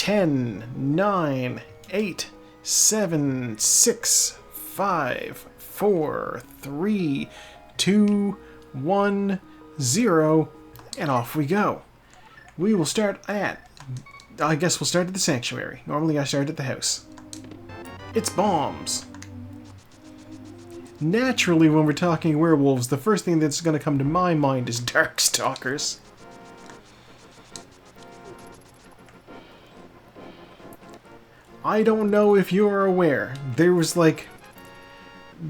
10, 9, 8, 7, 6, 5, 4, 3, 2, 1, 0, and off we go. We will start at... I guess we'll start at the sanctuary. Normally I start at the house. It's bombs. Naturally, when we're talking werewolves, the first thing that's going to come to my mind is Darkstalkers. I don't know if you're aware, there was like...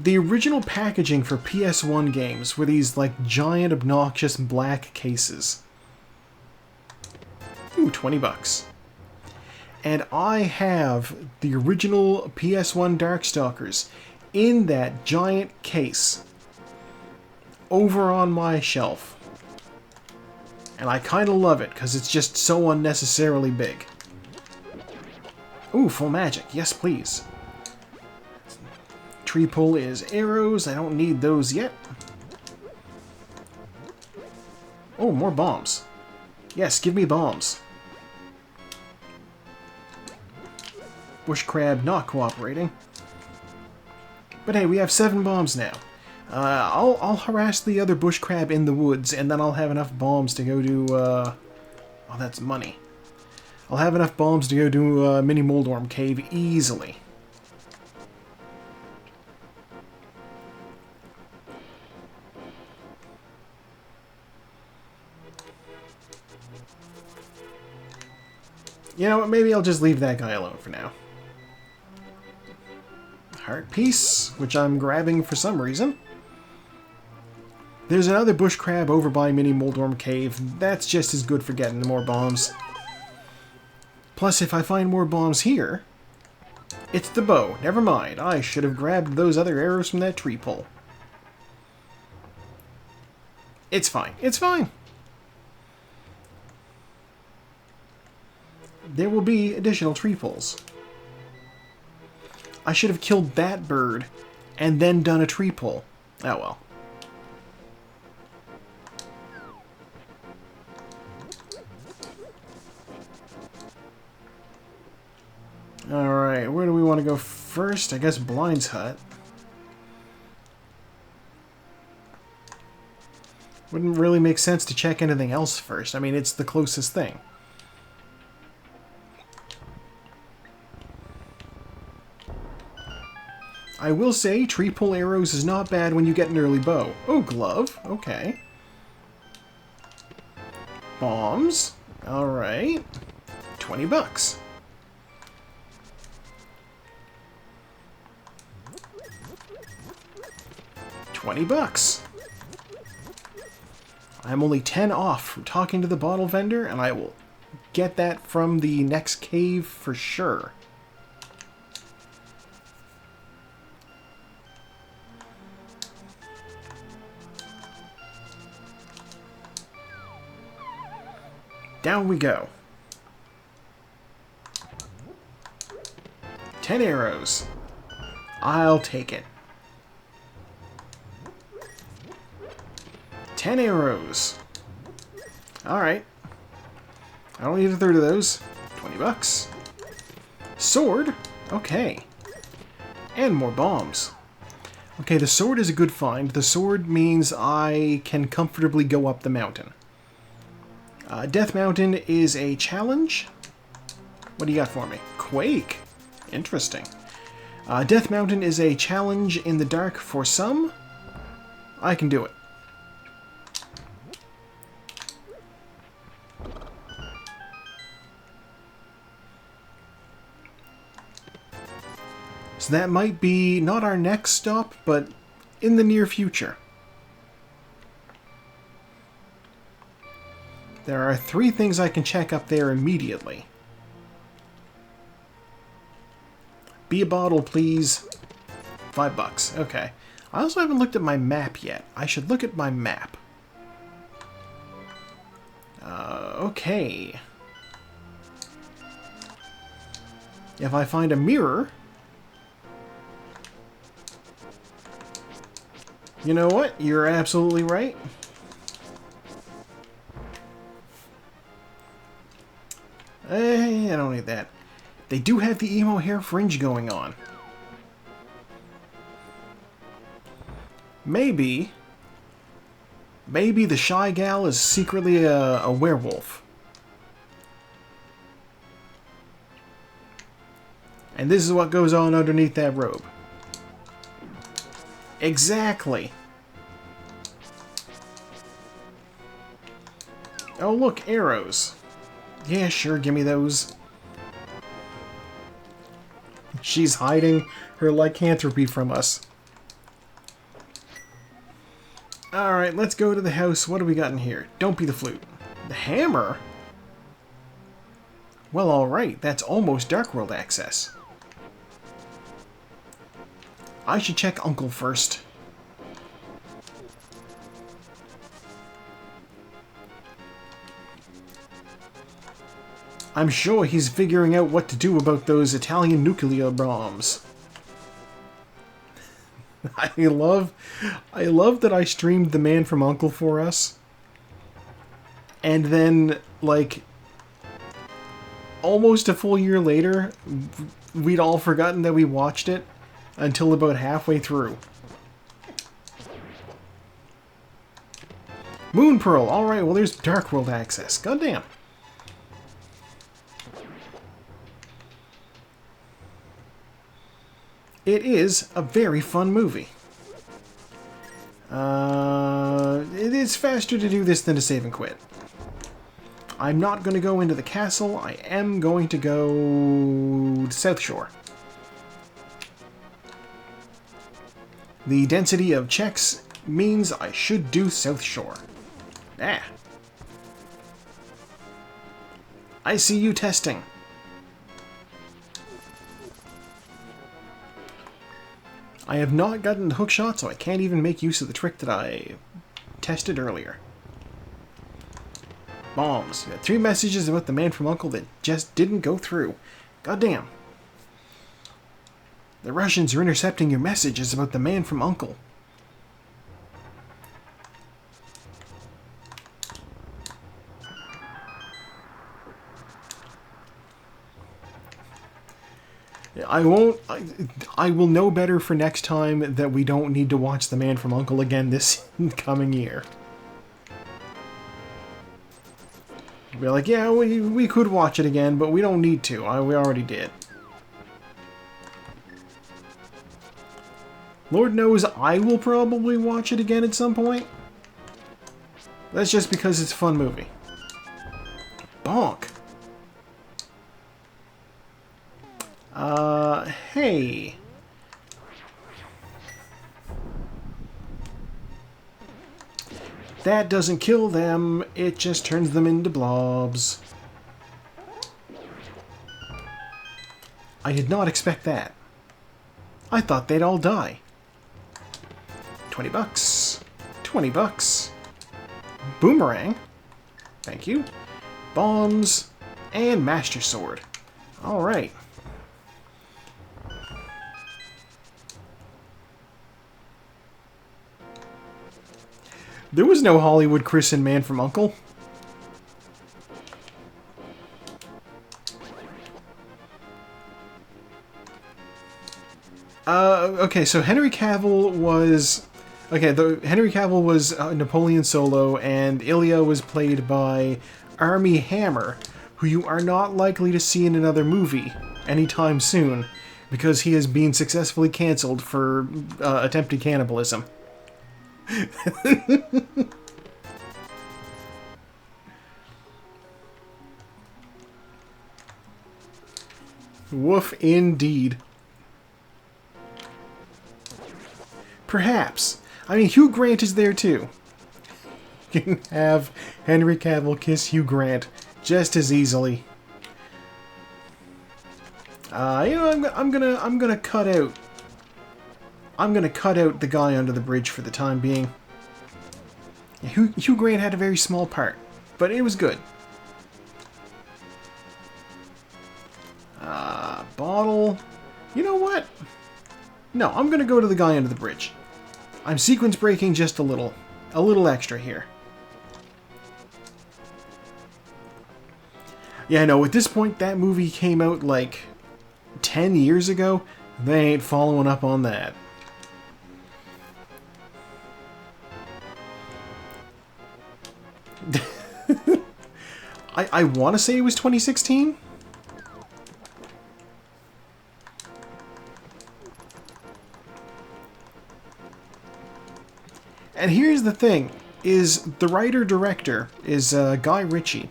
The original packaging for PS1 games were these like giant obnoxious black cases. Ooh, 20 bucks. And I have the original PS1 Darkstalkers in that giant case over on my shelf. And I kind of love it because it's just so unnecessarily big. Ooh, full magic. Yes, please. Tree pull is arrows. I don't need those yet. Oh, more bombs. Yes, give me bombs. Bush crab not cooperating. But hey, we have 7 bombs now. I'll harass the other bush crab in the woods, and then I'll have enough bombs to go to... oh, that's money. I'll have enough bombs to go to Mini Moldorm Cave easily. You know what, maybe I'll just leave that guy alone for now. Heart piece, which I'm grabbing for some reason. There's another bush crab over by Mini Moldorm Cave. That's just as good for getting more bombs. Plus, if I find more bombs here... It's the bow. Never mind. I should have grabbed those other arrows from that tree pole. It's fine. It's fine. There will be additional tree poles. I should have killed that bird and then done a tree pull. Oh well. Alright, where do we want to go first? I guess Blind's hut. Wouldn't really make sense to check anything else first. I mean, it's the closest thing. I will say, tree pull arrows is not bad when you get an early bow. Oh, glove. Okay. Bombs. Alright. 20 bucks. $20. I'm only 10 off from talking to the bottle vendor, and I will get that from the next cave for sure. Down we go. 10 arrows. I'll take it. 10 arrows. Alright. I don't need a third of those. 20 bucks. Sword. Okay. And more bombs. Okay, the sword is a good find. The sword means I can comfortably go up the mountain. Death Mountain is a challenge. What do you got for me? Quake. Interesting. Death Mountain is a challenge in the dark for some. I can do it. So that might be not our next stop, but in the near future. There are 3 things I can check up there immediately. Be a bottle, please. $5. Okay. I also haven't looked at my map yet. I should look at my map. Okay. If I find a mirror... You know what? You're absolutely right. I don't need that. They do have the emo hair fringe going on. Maybe the shy gal is secretly a werewolf. And this is what goes on underneath that robe. Exactly. Oh, look, arrows. Yeah, sure, give me those. She's hiding her lycanthropy from us. Alright, let's go to the house. What do we got in here? Don't be the flute. The hammer? Well, alright. That's almost Dark World access. I should check Uncle first. I'm sure he's figuring out what to do about those Italian nuclear bombs. I love that I streamed The Man from U.N.C.L.E. for us. And then, like, almost a full year later, we'd all forgotten that we watched it until about halfway through. Moon Pearl! Alright, well there's Dark World access. Goddamn. It is a very fun movie. It is faster to do this than to save and quit. I'm not going to go into the castle. I am going to go to South Shore. The density of checks means I should do South Shore. Ah. I see you testing. I have not gotten the hook shot, so I can't even make use of the trick that I tested earlier. Bombs. You had 3 messages about the man from U.N.C.L.E. that just didn't go through. Goddamn. The Russians are intercepting your messages about the man from U.N.C.L.E. I will know better for next time that we don't need to watch The Man from U.N.C.L.E. again this coming year. We're like, yeah, we could watch it again, but we don't need to. We already did. Lord knows I will probably watch it again at some point. That's just because it's a fun movie. Bonk. Hey. That doesn't kill them, it just turns them into blobs. I did not expect that. I thought they'd all die. 20 bucks. 20 bucks. Boomerang. Thank you. Bombs. And Master Sword. Alright. There was no Hollywood Chris and Man from U.N.C.L.E. Okay, so Henry Cavill was... Okay, Henry Cavill was Napoleon Solo, and Ilya was played by Armie Hammer, who you are not likely to see in another movie anytime soon, because he has been successfully cancelled for attempted cannibalism. Woof indeed. Perhaps. I mean, Hugh Grant is there too. You can have Henry Cavill kiss Hugh Grant just as easily. You know, I'm gonna cut out. I'm gonna cut out the guy under the bridge for the time being. Hugh Grant had a very small part, but it was good. Bottle. You know what? No, I'm gonna go to the guy under the bridge. I'm sequence breaking just a little extra here. Yeah, no, at this point, that movie came out like 10 years ago. They ain't following up on that. I want to say it was 2016? And here's the thing, is the writer-director is Guy Ritchie.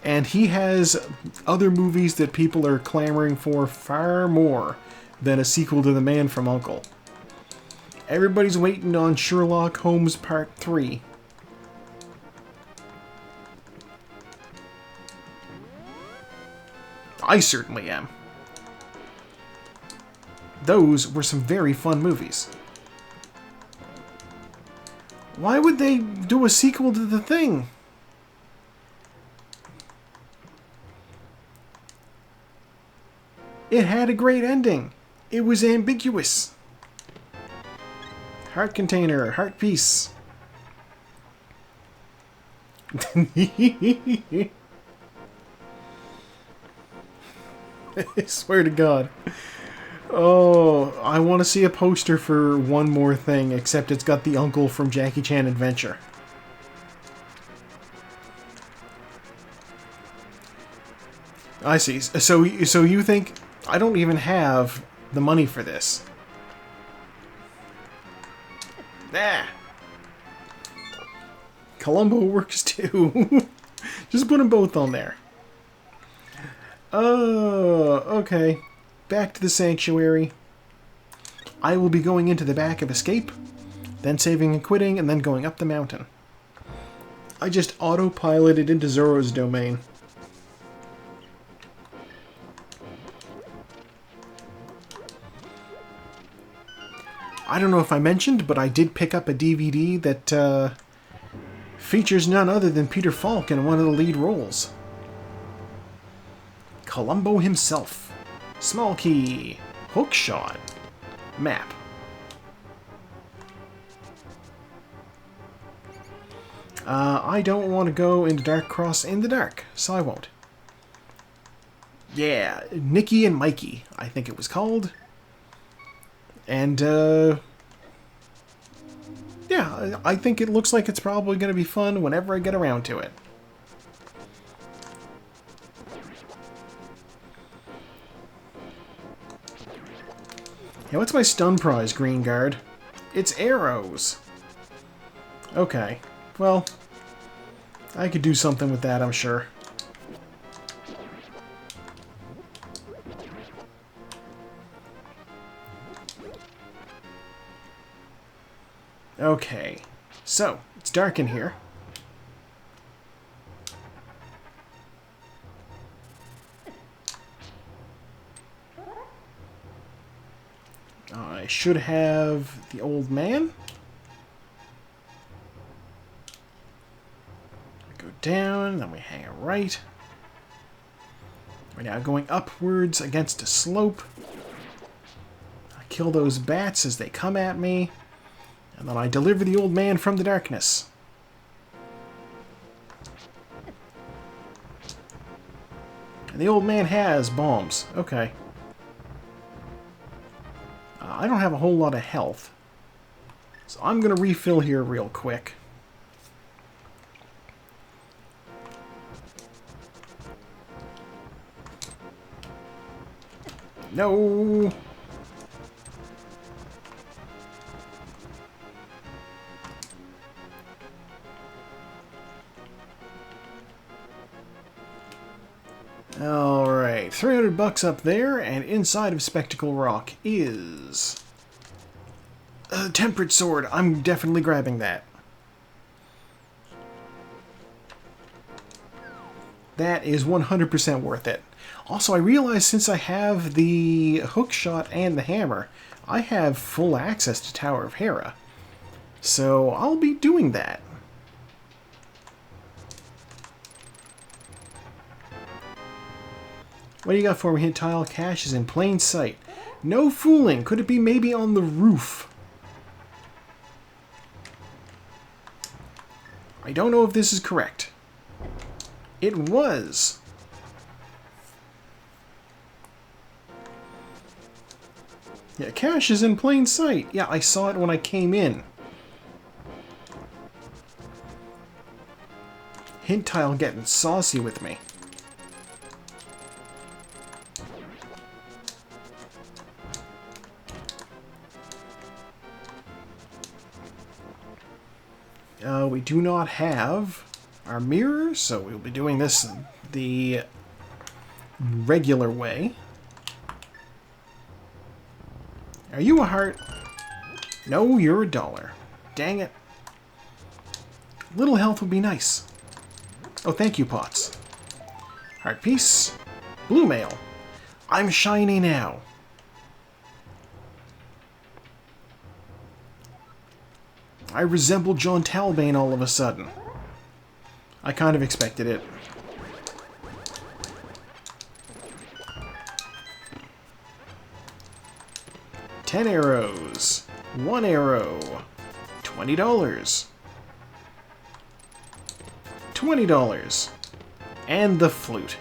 And he has other movies that people are clamoring for far more than a sequel to The Man from U.N.C.L.E. Everybody's waiting on Sherlock Holmes Part 3. I certainly am. Those were some very fun movies. Why would they do a sequel to The Thing? It had a great ending. It was ambiguous. Heart container, heart piece. I swear to God. Oh, I want to see a poster for One More Thing, except it's got the uncle from Jackie Chan Adventure. I see. So you think I don't even have the money for this? Ah. Columbo works too. Just put them both on there. Oh, okay. Back to the sanctuary. I will be going into the back of Escape, then saving and quitting, and then going up the mountain. I just autopiloted into Zoro's domain. I don't know if I mentioned, but I did pick up a DVD that features none other than Peter Falk in one of the lead roles. Columbo himself. Small key. Hookshot. Map. I don't want to go into Dark Cross in the dark, so I won't. Yeah, Nicky and Mikey, I think it was called. And, yeah, I think it looks like it's probably going to be fun whenever I get around to it. Yeah, what's my stun prize, Green Guard? It's arrows. Okay, well, I could do something with that, I'm sure. Okay, so, it's dark in here. I should have the old man. Go down, then we hang a right. We're now going upwards against a slope. I kill those bats as they come at me. And then I deliver the old man from the darkness. And the old man has bombs. Okay. I don't have a whole lot of health. So I'm going to refill here real quick. No! Alright, 300 bucks up there, and inside of Spectacle Rock is a Temperate Sword. I'm definitely grabbing that. That is 100% worth it. Also, I realize since I have the hookshot and the hammer, I have full access to Tower of Hera. So I'll be doing that. What do you got for me? Hint tile. Cash is in plain sight. No fooling. Could it be maybe on the roof? I don't know if this is correct. It was. Yeah, cash is in plain sight. Yeah, I saw it when I came in. Hint tile getting saucy with me. We do not have our mirror, so we'll be doing this the regular way. Are you a heart? No, you're a dollar. Dang it. Little health would be nice. Oh, thank you, Pots. Heart piece. Blue mail. I'm shiny now. I resemble John Talbane all of a sudden. I kind of expected it. $10 arrows. 1 arrow. $20. $20. And the flute.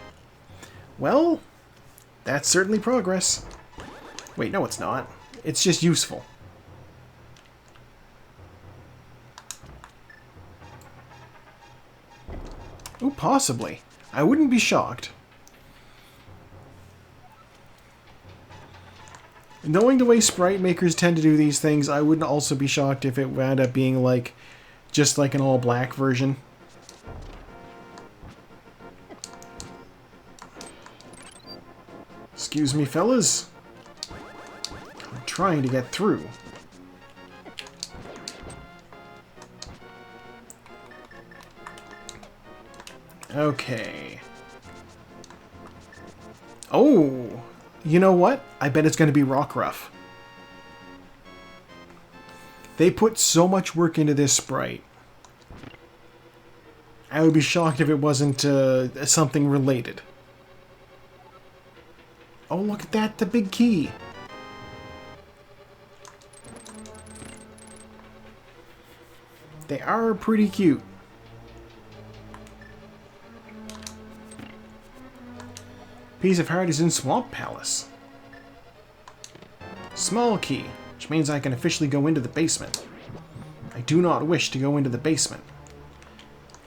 Well, that's certainly progress. Wait, no it's not. It's just useful. Oh, possibly. I wouldn't be shocked. Knowing the way sprite makers tend to do these things, I wouldn't also be shocked if it wound up being like, just like an all-black version. Excuse me, fellas. I'm trying to get through. Okay. Oh! You know what? I bet it's going to be Rockruff. They put so much work into this sprite. I would be shocked if it wasn't something related. Oh, look at that! The big key! They are pretty cute. Piece of heart is in Swamp Palace. Small key, which means I can officially go into the basement. I do not wish to go into the basement.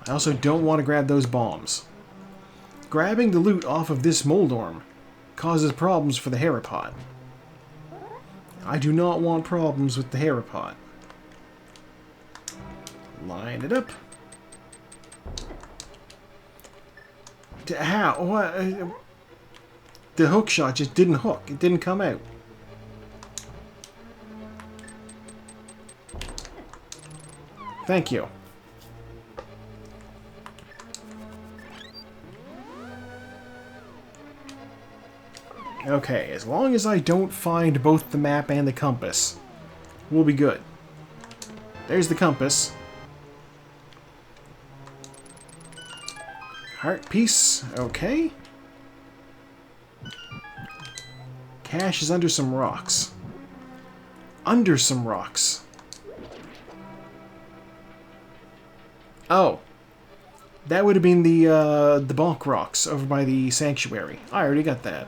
I also don't want to grab those bombs. Grabbing the loot off of this Moldorm causes problems for the Haripod. I do not want problems with the Haripod. Line it up. How? What? The hook shot just didn't hook. It didn't come out. Thank you. Okay, as long as I don't find both the map and the compass, we'll be good. There's the compass. Heart piece, okay. Cash is under some rocks. Under some rocks. Oh. That would have been the bonk rocks over by the sanctuary. I already got that.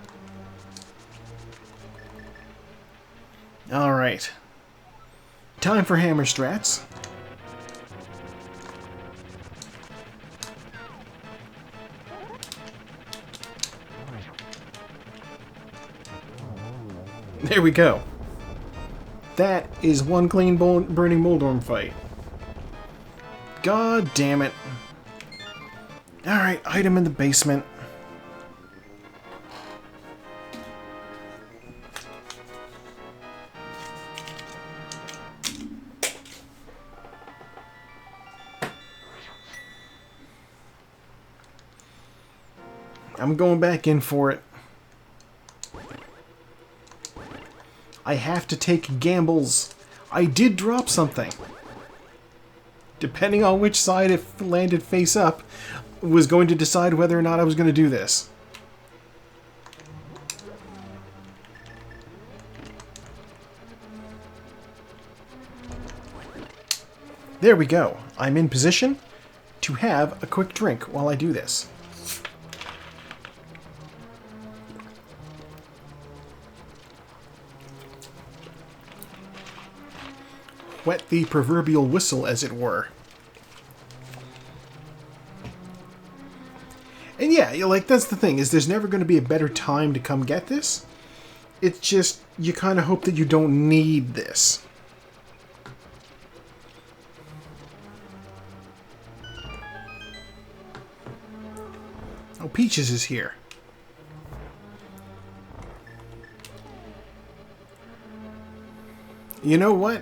Alright. Time for hammer strats. There we go. That is one clean burning Moldorm fight. God damn it. Alright, item in the basement. I'm going back in for it. I have to take gambles. I did drop something. Depending on which side it landed face up, was going to decide whether or not I was going to do this. There we go. I'm in position to have a quick drink while I do this. wet the proverbial whistle, as it were. And yeah, like, that's the thing, is there's never going to be a better time to come get this. It's just, you kind of hope that you don't need this. Oh, Peaches is here. You know what?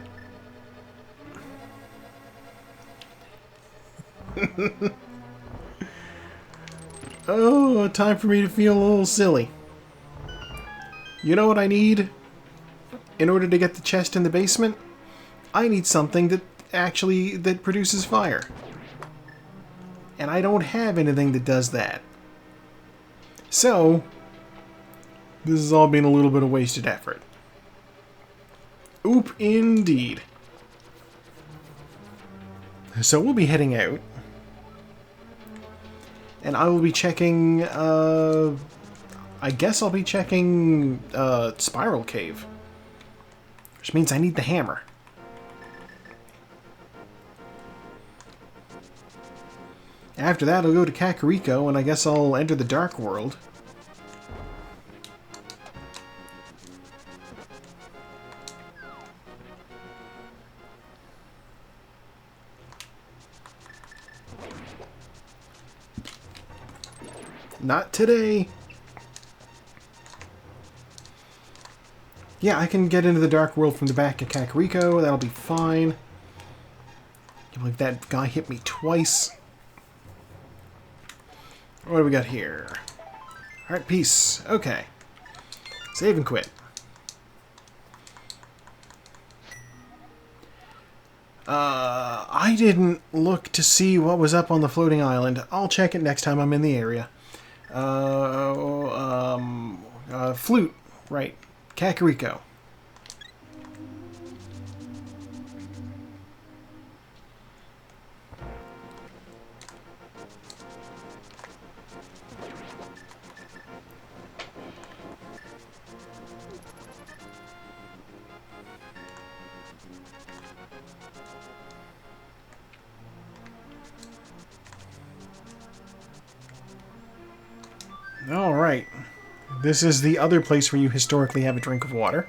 Oh, time for me to feel a little silly. You know what I need in order to get the chest in the basement? I need something that produces fire. And I don't have anything that does that. So, this has all been a little bit of wasted effort. Oop, indeed. So we'll be heading out. And I will be checking, I guess I'll be checking, Spiral Cave. Which means I need the hammer. After that, I'll go to Kakariko, and I guess I'll enter the Dark World. Not today. Yeah, I can get into the Dark World from the back of Kakariko. That'll be fine. I can't believe that guy hit me twice. What do we got here? Alright, peace. Okay. Save and quit. I didn't look to see what was up on the floating island. I'll check it next time I'm in the area. Flute. Right. Kakariko. Alright. This is the other place where you historically have a drink of water.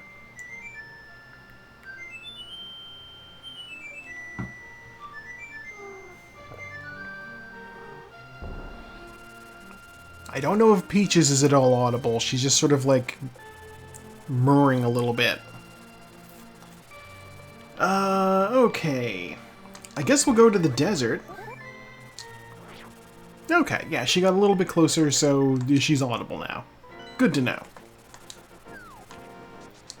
I don't know if Peaches is at all audible. She's just sort of like murmuring a little bit. Okay. I guess we'll go to the desert. Okay, yeah, she got a little bit closer, so she's audible now. Good to know.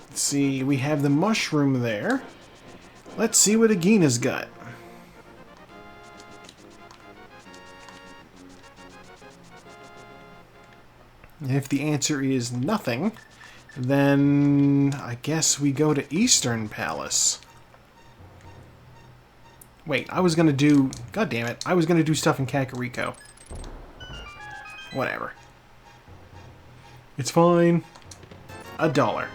Let's see, we have the mushroom there. Let's see what Agina's got. If the answer is nothing, then I guess we go to Eastern Palace. Wait, I was gonna do... God damn it, I was gonna do stuff in Kakariko. Whatever. It's fine. $1.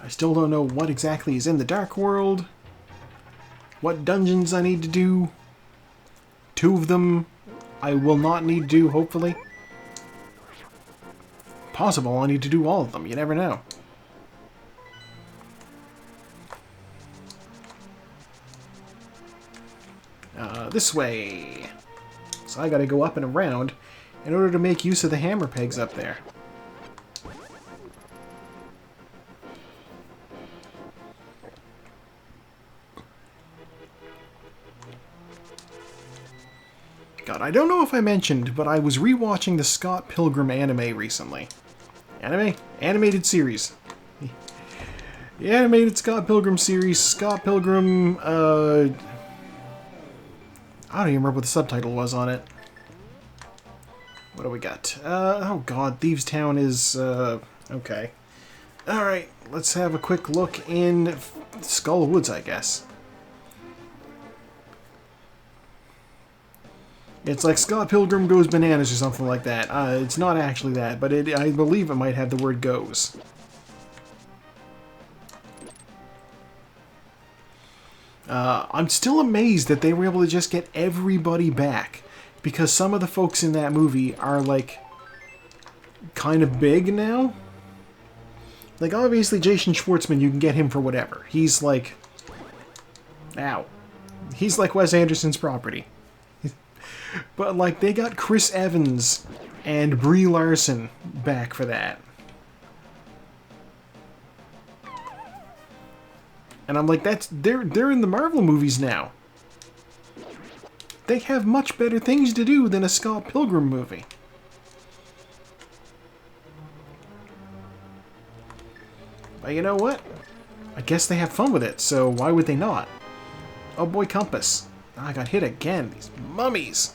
I still don't know what exactly is in the Dark World. What dungeons I need to do. 2 of them I will not need to do, hopefully. Possible I need to do all of them. You never know. This way. So I gotta go up and around in order to make use of the hammer pegs up there. God, I don't know if I mentioned, but I was rewatching the Scott Pilgrim anime recently. Anime? Animated series. The animated Scott Pilgrim series. Scott Pilgrim, I don't even remember what the subtitle was on it. What do we got? Oh god, Thieves Town is, okay. Alright, let's have a quick look in Skull Woods, I guess. It's like Scott Pilgrim Goes Bananas or something like that. It's not actually that, but I believe it might have the word goes. I'm still amazed that they were able to just get everybody back, because some of the folks in that movie are, like, kind of big now. Like, obviously, Jason Schwartzman, you can get him for whatever. He's like... Ow. He's like Wes Anderson's property. But, like, they got Chris Evans and Brie Larson back for that. And I'm like, they're in the Marvel movies now. They have much better things to do than a Scott Pilgrim movie. But you know what? I guess they have fun with it, so why would they not? Oh boy, compass. I got hit again. These mummies.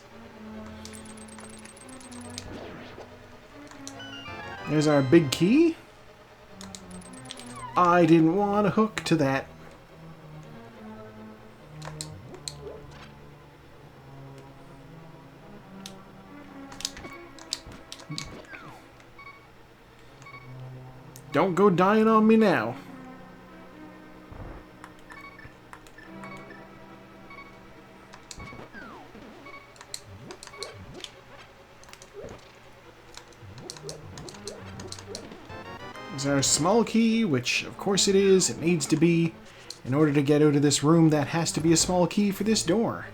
There's our big key. I didn't want to hook to that. Don't go dying on me now. There's our small key, which of course it is. It needs to be. In order to get out of this room, that has to be a small key for this door.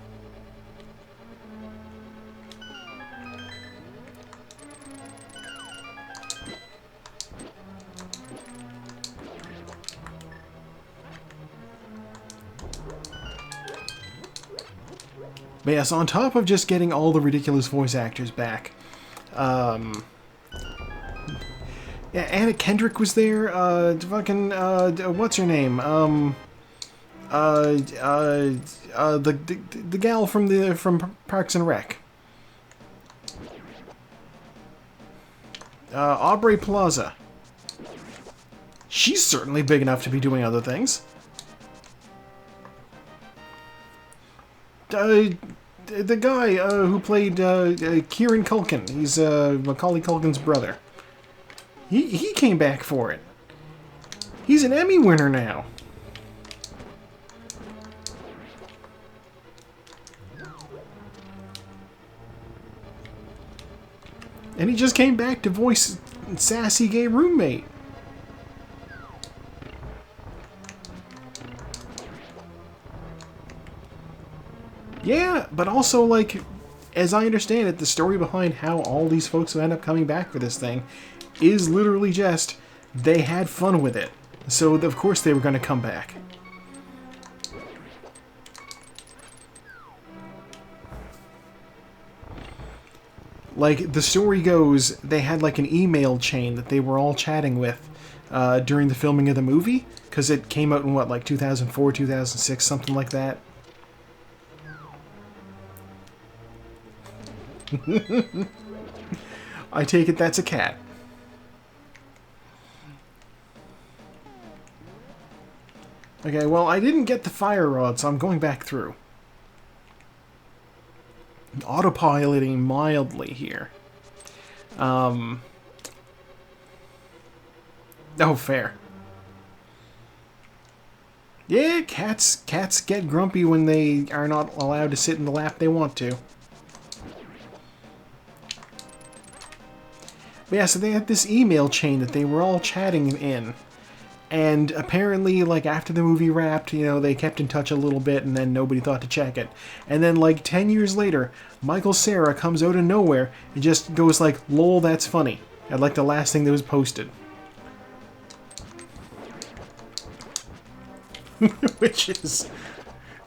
But yes, on top of just getting all the ridiculous voice actors back, yeah, Anna Kendrick was there. What's her name? The gal from Parks and Rec. Aubrey Plaza. She's certainly big enough to be doing other things. The guy who played Kieran Culkin. He's Macaulay Culkin's brother. He came back for it. He's an Emmy winner now. And he just came back to voice sassy gay roommate. Yeah, but also, like, as I understand it, the story behind how all these folks who end up coming back for this thing is literally just they had fun with it. So, of course, they were going to come back. Like, the story goes, they had, like, an email chain that they were all chatting with during the filming of the movie, because it came out in, what, like 2004, 2006, something like that. I take it that's a cat. Okay, well, I didn't get the fire rod, so I'm going back through. Autopiloting mildly here. Oh, fair. Yeah, cats get grumpy when they are not allowed to sit in the lap they want to. But yeah, so they had this email chain that they were all chatting in. And apparently, like, after the movie wrapped, you know, they kept in touch a little bit and then nobody thought to check it. And then, like, 10 years later, Michael Cera comes out of nowhere and just goes like, lol, that's funny. I'd like the last thing that was posted. Which is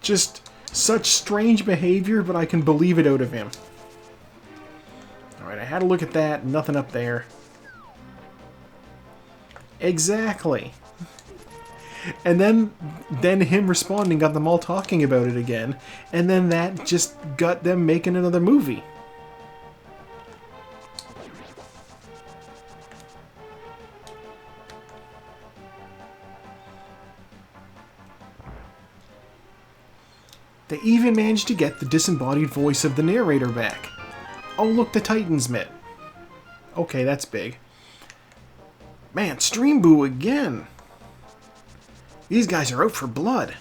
just such strange behavior, but I can believe it out of him. Alright, I had a look at that. Nothing up there. Exactly. And then him responding got them all talking about it again. And then that just got them making another movie. They even managed to get the disembodied voice of the narrator back. Oh, look, the Titan's mitt. Okay, that's big. Man, Stream Boo again. These guys are out for blood.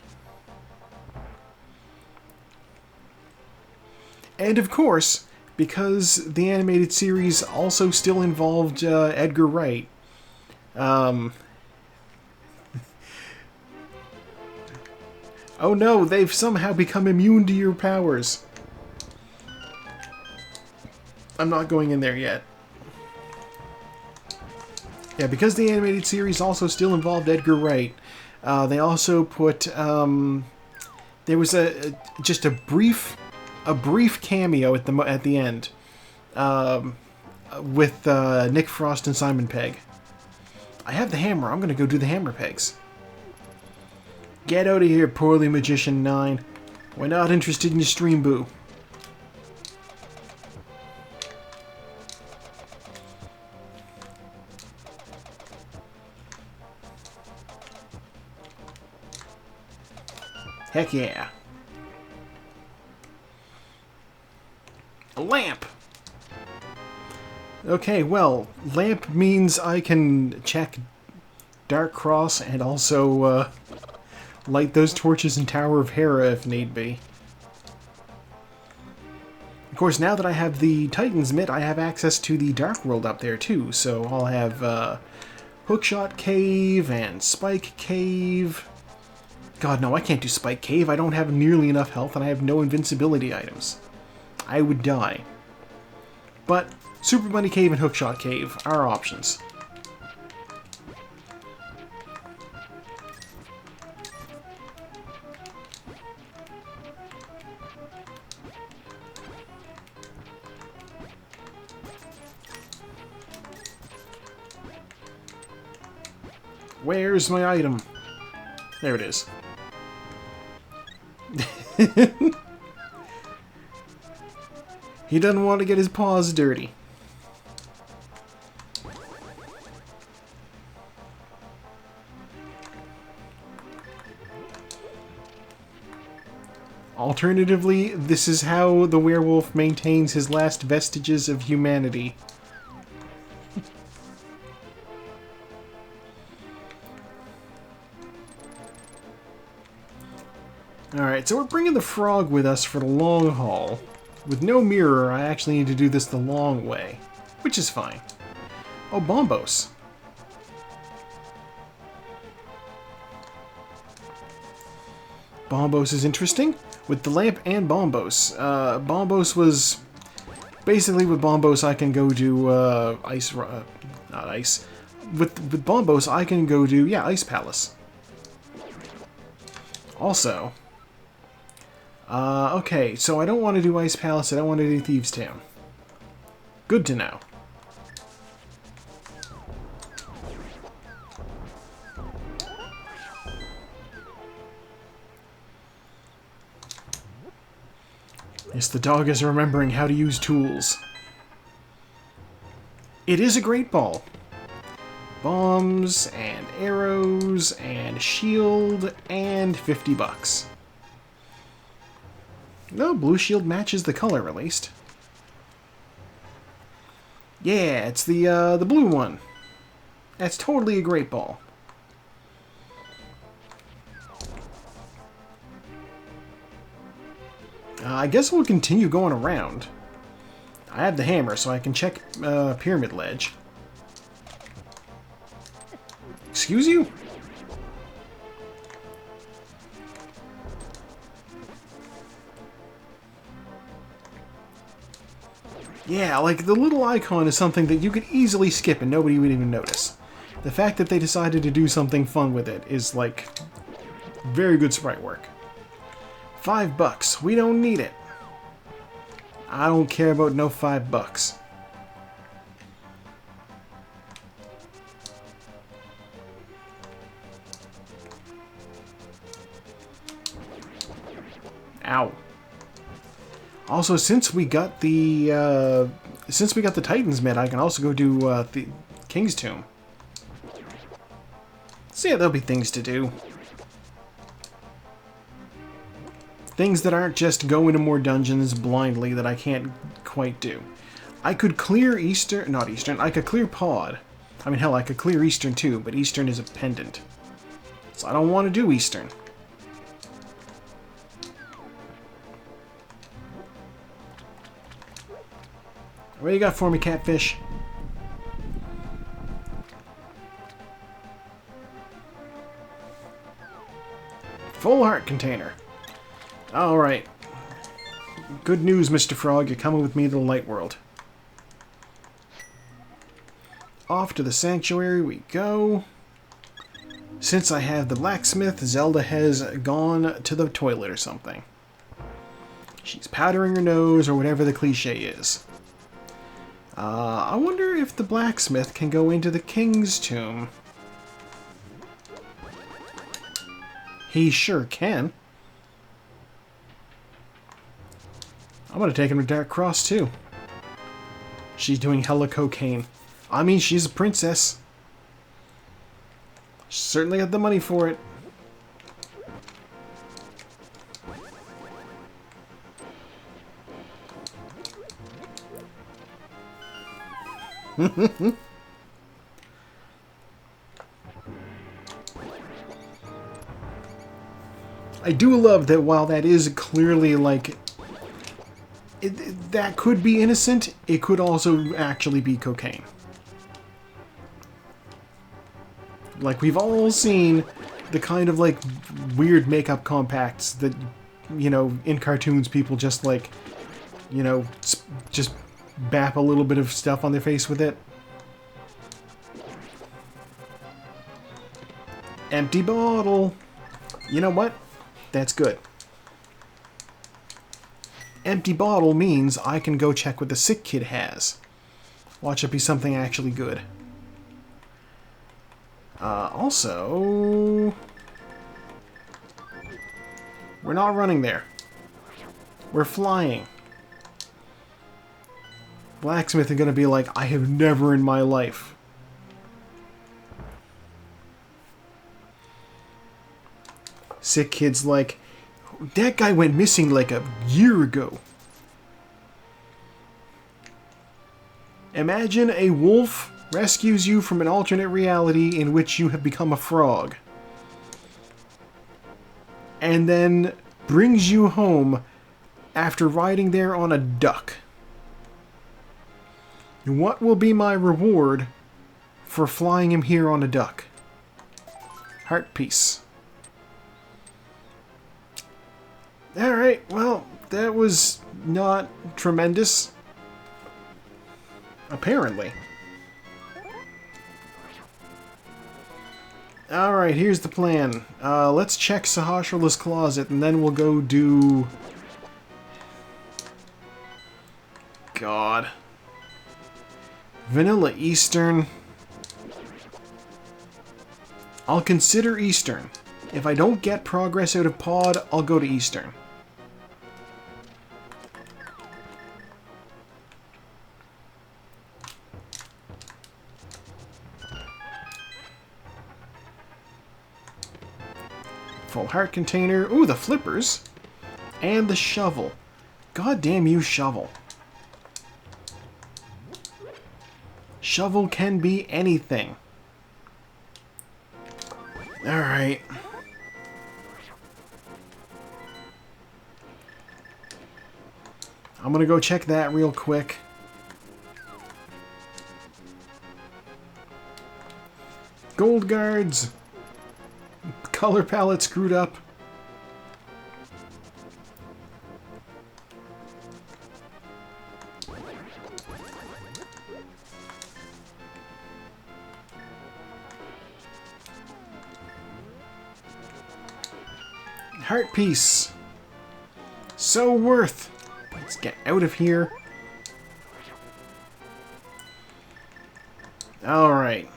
And of course, because the animated series also still involved Edgar Wright, oh no, they've somehow become immune to your powers. I'm not going in there yet. Yeah, because the animated series also still involved Edgar Wright, they also put, there was just a brief cameo at the end, with Nick Frost and Simon Pegg. I have the hammer. I'm gonna go do the hammer pegs. Get out of here, poorly Magician 9. We're not interested in your Stream Boo. Heck yeah. A lamp! Okay, well, lamp means I can check Dark Cross and also light those torches in Tower of Hera if need be. Of course, now that I have the Titan's Mitt, I have access to the Dark World up there too, so I'll have Hookshot Cave and Spike Cave. God, no, I can't do Spike Cave. I don't have nearly enough health and I have no invincibility items. I would die. But Super Bunny Cave and Hookshot Cave are options. Where's my item? There it is. He doesn't want to get his paws dirty. Alternatively, this is how the werewolf maintains his last vestiges of humanity. Alright, so we're bringing the frog with us for the long haul. With no mirror, I actually need to do this the long way, which is fine. Oh, Bombos. Bombos is interesting. With the lamp and Bombos. Bombos was... Basically, with Bombos, I can go do, ice... not ice. With Bombos, I can go do, yeah, Ice Palace. Also... okay, so I don't want to do Ice Palace, I don't want to do Thieves' Town. Good to know. Yes, the dog is remembering how to use tools. It is a great ball. Bombs, and arrows, and shield, and $50. No, blue shield matches the color, at least. Yeah, it's the blue one. That's totally a great ball. I guess we'll continue going around. I have the hammer, so I can check Pyramid Ledge. Excuse you? Yeah, like, the little icon is something that you could easily skip and nobody would even notice. The fact that they decided to do something fun with it is, like, very good sprite work. $5. We don't need it. I don't care about no $5. Ow. Also, since we got the Titan's Mitt, I can also go do the King's Tomb. So yeah, there'll be things to do. Things that aren't just go into more dungeons blindly that I can't quite do. I could clear Eastern... Not Eastern. I could clear Pod. I mean, hell, I could clear Eastern too, but Eastern is a pendant. So I don't want to do Eastern. What do you got for me, Catfish? Full heart container. Alright. Good news, Mr. Frog. You're coming with me to the light world. Off to the sanctuary we go. Since I have the blacksmith, Zelda has gone to the toilet or something. She's powdering her nose or whatever the cliche is. I wonder if the blacksmith can go into the king's tomb. He sure can. I'm gonna take him to Dark Cross too. She's doing hella cocaine. I mean, she's a princess. She certainly got the money for it. I do love that while that is clearly like... that could be innocent, it could also actually be cocaine. Like, we've all seen the kind of, like, weird makeup compacts that, you know, in cartoons people just, like, you know, just bap a little bit of stuff on their face with it. Empty bottle. You know what? That's good. Empty bottle means I can go check what the sick kid has. Watch it be something actually good. Also... we're not running there. We're flying. Blacksmith is going to be like, I have never in my life. Sick kid's like, that guy went missing like a year ago. Imagine a wolf rescues you from an alternate reality in which you have become a frog. And then brings you home after riding there on a duck. What will be my reward for flying him here on a duck? Heart piece. Alright, well, that was not tremendous. Apparently. Alright, here's the plan. Let's check Sahasrah's closet, and then we'll go do... God. Vanilla Eastern. I'll consider Eastern. If I don't get progress out of Pod, I'll go to Eastern. Full heart container. Ooh, the flippers. And the shovel. God damn you, shovel. Shovel can be anything. Alright. I'm gonna go check that real quick. Gold guards. Color palette screwed up. Heart piece. So worth. Let's get out of here. Alright.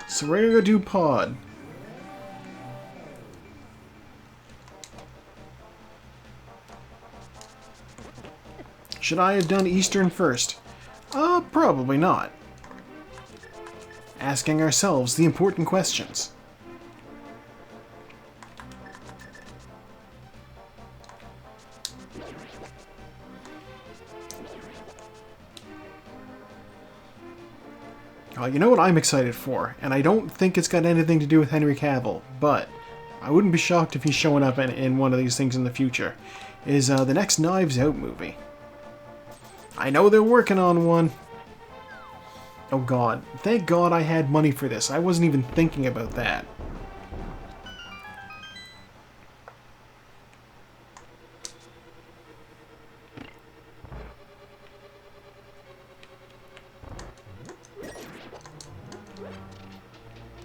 So we're gonna go do Pod. Should I have done Eastern first? Probably not. Asking ourselves the important questions. You know what I'm excited for, and I don't think it's got anything to do with Henry Cavill, but I wouldn't be shocked if he's showing up in one of these things in the future, is the next Knives Out movie. I know they're working on one. Oh god, thank god I had money for this. I wasn't even thinking about that.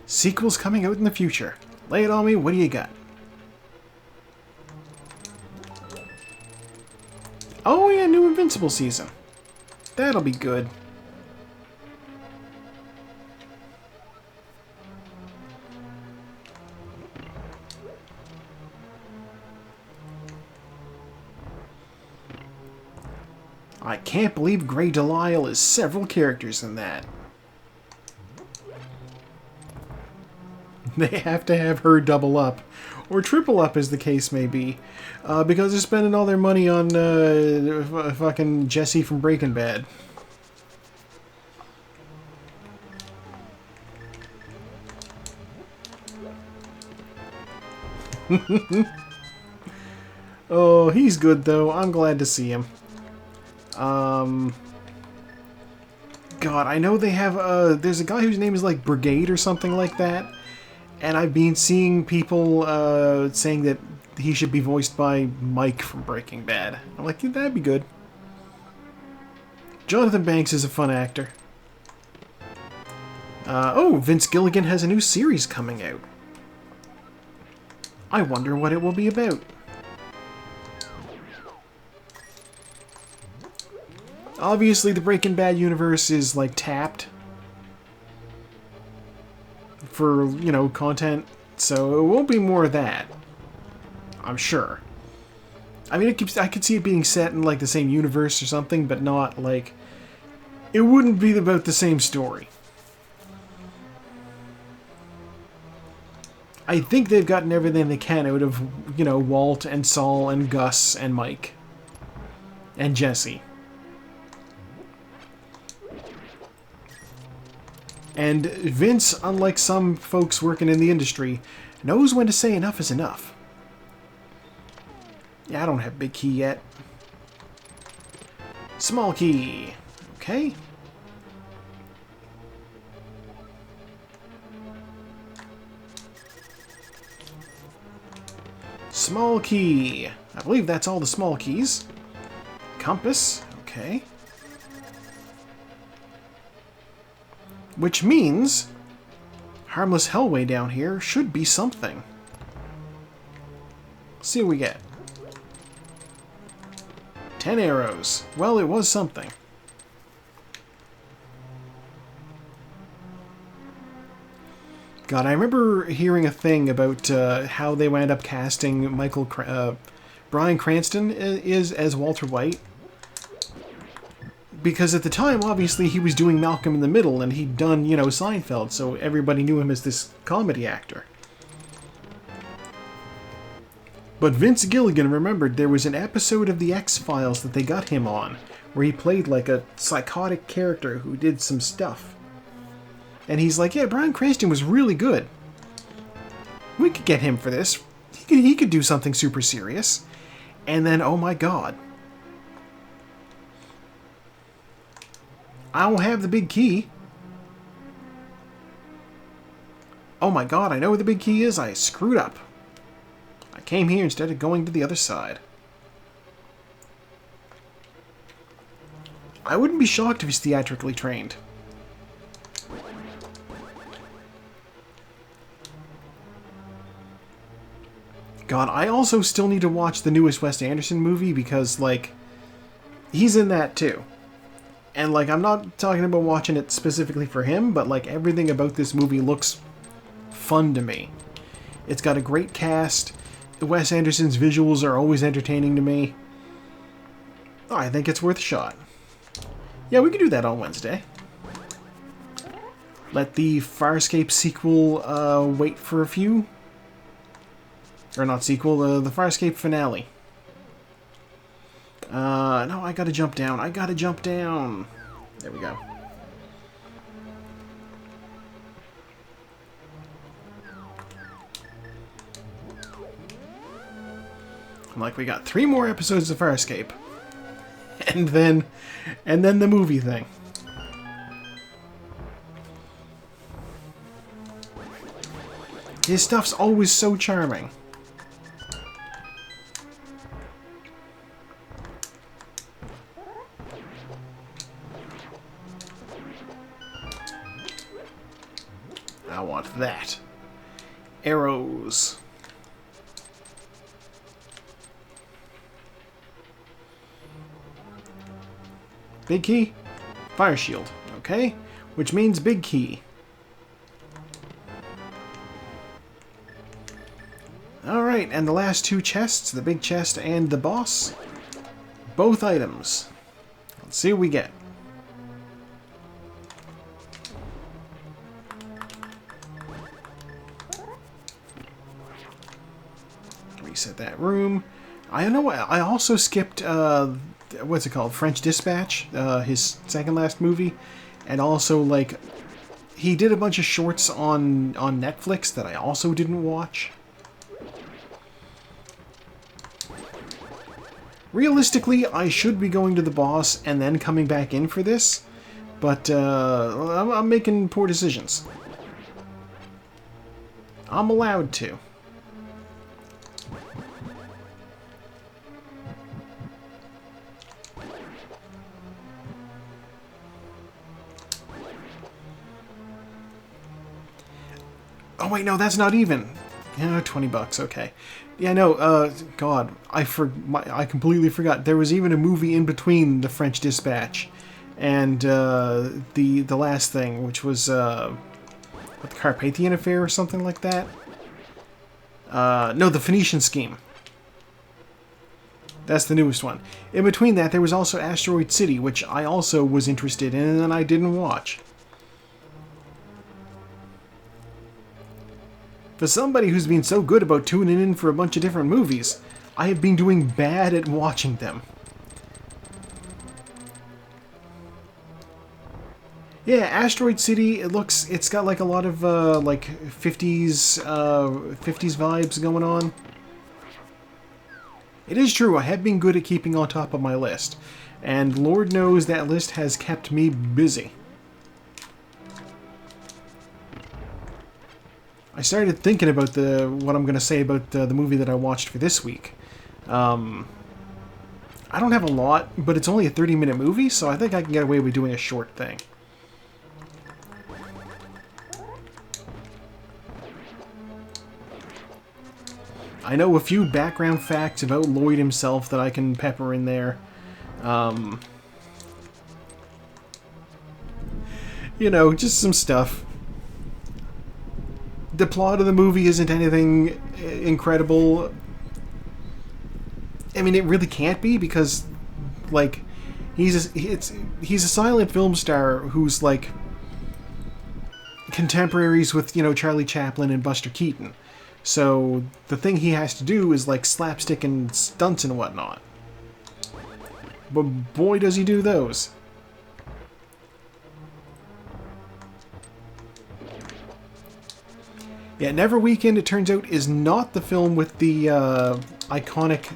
Sequels coming out in the future. Lay it on me, what do you got? Oh yeah, new Invincible season. That'll be good. I can't believe Grey Delisle is several characters in that. They have to have her double up, or triple up as the case may be, because they're spending all their money on fucking Jesse from Breaking Bad. Oh, he's good though. I'm glad to see him. God, I know they have, there's a guy whose name is like Brigade or something like that. And I've been seeing people saying that he should be voiced by Mike from Breaking Bad. I'm like, yeah, that'd be good. Jonathan Banks is a fun actor. Oh, Vince Gilligan has a new series coming out. I wonder what it will be about. Obviously, the Breaking Bad universe is, like, tapped for, you know, content, so it won't be more of that. I'm sure. I mean, I could see it being set in, like, the same universe or something, but not, like... It wouldn't be about the same story. I think they've gotten everything they can out of, you know, Walt and Saul and Gus and Mike. And Jesse. And Vince, unlike some folks working in the industry, knows when to say enough is enough. Yeah, I don't have big key yet. Small key. Okay. Small key. I believe that's all the small keys. Compass. Okay. Which means Harmless Hellway down here should be something. Let's see what we get. 10 arrows. Well, it was something. God, I remember hearing a thing about how they wound up casting Bryan Cranston as Walter White. Because at the time, obviously, he was doing Malcolm in the Middle, and he'd done, you know, Seinfeld, so everybody knew him as this comedy actor. But Vince Gilligan remembered there was an episode of The X-Files that they got him on, where he played like a psychotic character who did some stuff. And he's like, yeah, Bryan Cranston was really good. We could get him for this. He could do something super serious. And then, oh my god. I don't have the big key. Oh my god, I know where the big key is. I screwed up. I came here instead of going to the other side. I wouldn't be shocked if he's theatrically trained. God, I also still need to watch the newest Wes Anderson movie because, like, he's in that too. And, like, I'm not talking about watching it specifically for him, but, like, everything about this movie looks fun to me. It's got a great cast. Wes Anderson's visuals are always entertaining to me. Oh, I think it's worth a shot. Yeah, we can do that on Wednesday. Let the Farscape sequel wait for a few. Or not sequel, the Farscape finale. No, I gotta jump down. I gotta jump down. There we go. I'm like, we got 3 more episodes of Farscape. And then the movie thing. His stuff's always so charming. I want that. Arrows. Big key? Fire shield. Okay. Which means big key. Alright, and the last 2 chests, the big chest and the boss. Both items. Let's see what we get. Reset that room. I know I also skipped, what's it called? French Dispatch, his second last movie. And also, like, he did a bunch of shorts on Netflix that I also didn't watch. Realistically, I should be going to the boss and then coming back in for this. But, I'm making poor decisions. I'm allowed to. Oh wait, no, that's not even. Yeah, $20, okay. Yeah, no, God, I completely forgot. There was even a movie in between the French Dispatch and the last thing, which was the Carpathian Affair or something like that. No, the Phoenician Scheme. That's the newest one. In between that, there was also Asteroid City, which I also was interested in and I didn't watch. For somebody who's been so good about tuning in for a bunch of different movies, I have been doing bad at watching them. Yeah, Asteroid City, it's got like a lot of like 50s vibes going on. It is true, I have been good at keeping on top of my list, and Lord knows that list has kept me busy. I started thinking about what I'm going to say about the movie that I watched for this week. I don't have a lot, but it's only a 30-minute movie, so I think I can get away with doing a short thing. I know a few background facts about Lloyd himself that I can pepper in there. You know, just some stuff. The plot of the movie isn't anything incredible. I mean, it really can't be because, like, he's a silent film star who's like contemporaries with, you know, Charlie Chaplin and Buster Keaton. So the thing he has to do is like slapstick and stunts and whatnot. But boy, does he do those. Yeah, Never Weekend, it turns out, is not the film with the iconic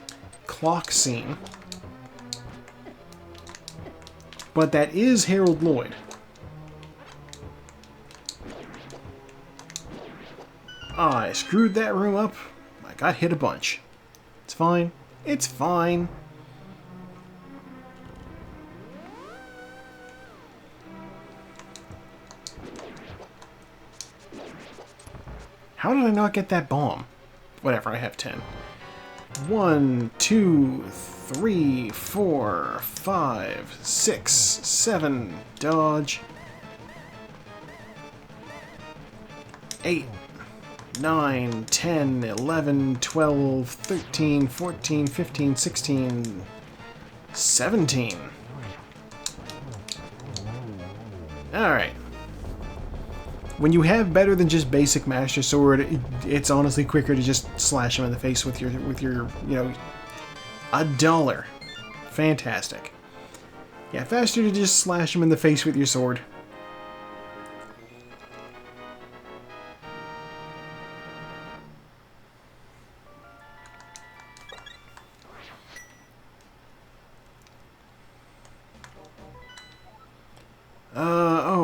clock scene. But that is Harold Lloyd. I screwed that room up. I got hit a bunch. It's fine. It's fine. How did I not get that bomb? Whatever, I have 10. 1, 2, 3, 4, 5, 6, 7. Dodge. 8, 9, 10, 11, 12, 13, 14, 15, 16, 17. Alright. When you have better than just basic Master Sword, it's honestly quicker to just slash him in the face with your you know, $1. Fantastic. Yeah, faster to just slash him in the face with your sword.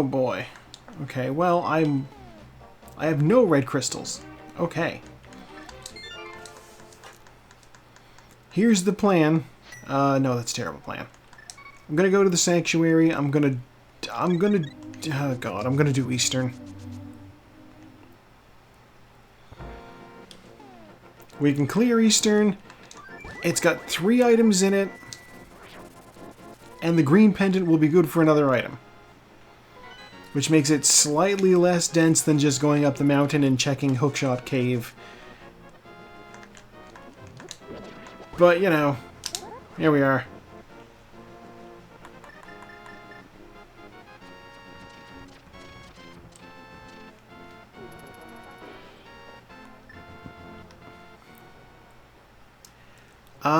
boy. Okay, well, I have no red crystals. Okay. Here's the plan. No, that's a terrible plan. I'm gonna go to the sanctuary. I'm gonna oh god, I'm gonna do Eastern. We can clear Eastern. It's got 3 items in it. And the green pendant will be good for another item. Which makes it slightly less dense than just going up the mountain and checking Hookshot Cave. But, you know, here we are.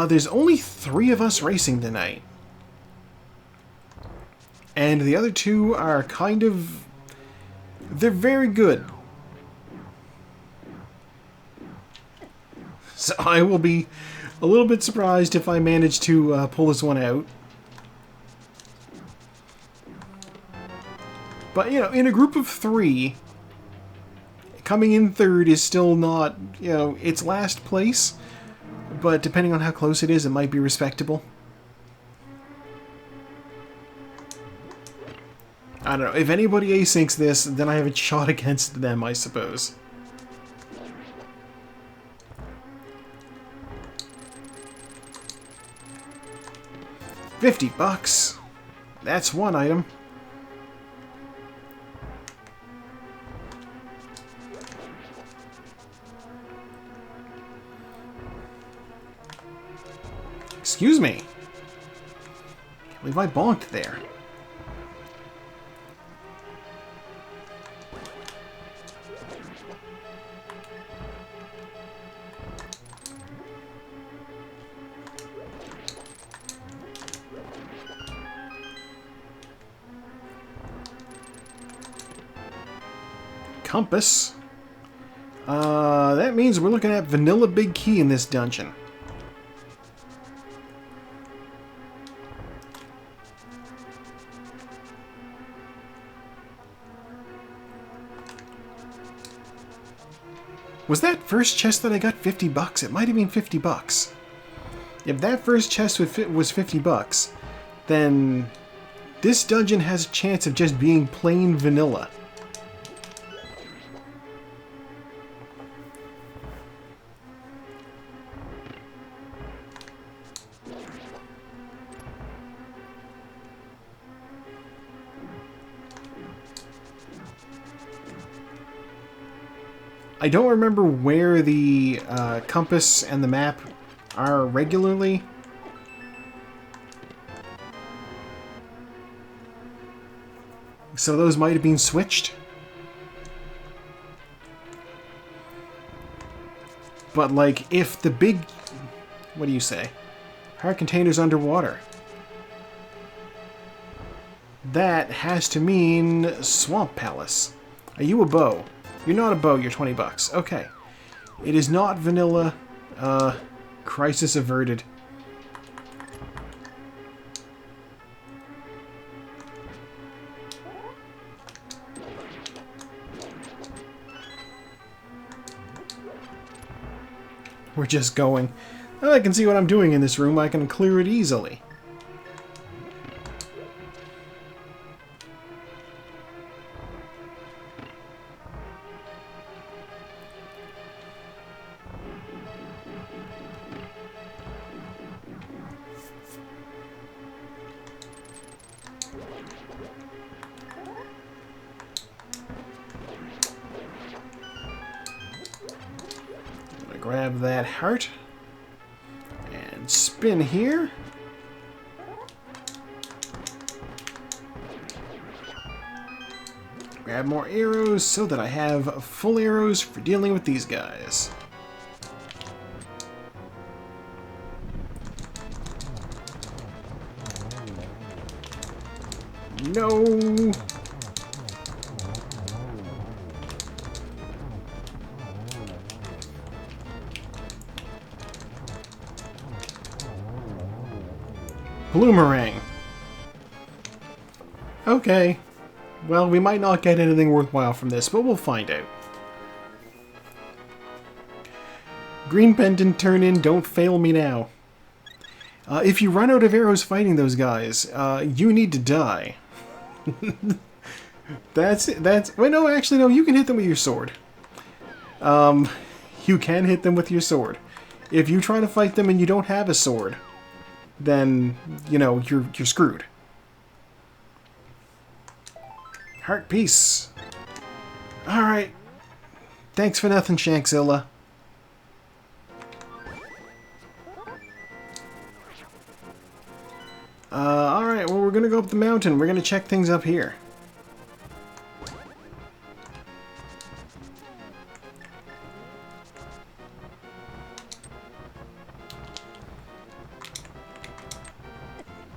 There's only 3 of us racing tonight. And the other 2 are kind of... they're very good. So I will be a little bit surprised if I manage to pull this one out. But, you know, in a group of 3, coming in 3rd is still not, you know, it's last place. But depending on how close it is, it might be respectable. I don't know. If anybody asyncs this, then I have a shot against them, I suppose. $50. That's one item. Excuse me. Can't believe I bonked there. Compass. That means we're looking at Vanilla Big Key in this dungeon. Was that first chest that I got $50? It might have been $50. If that first chest was $50, then this dungeon has a chance of just being plain vanilla. I don't remember where the compass and the map are regularly. So those might have been switched. But like, if the big... what do you say? Heart container's underwater. That has to mean Swamp Palace. Are you a bow? You're not a bow, you're $20. Okay. It is not vanilla. Crisis averted. We're just going. Well, I can see what I'm doing in this room. I can clear it easily. Grab that heart and spin here. Grab more arrows so that I have full arrows for dealing with these guys. No. Bloomerang. Okay. Well, we might not get anything worthwhile from this, but we'll find out. Green pendant turn in, don't fail me now. If you run out of arrows fighting those guys, you need to die. Wait, no, actually, no, you can hit them with your sword. You can hit them with your sword. If you try to fight them and you don't have a sword, then, you know, you're screwed. Heart peace. Alright. Thanks for nothing, Shankzilla. Alright, well, we're gonna go up the mountain. We're gonna check things up here.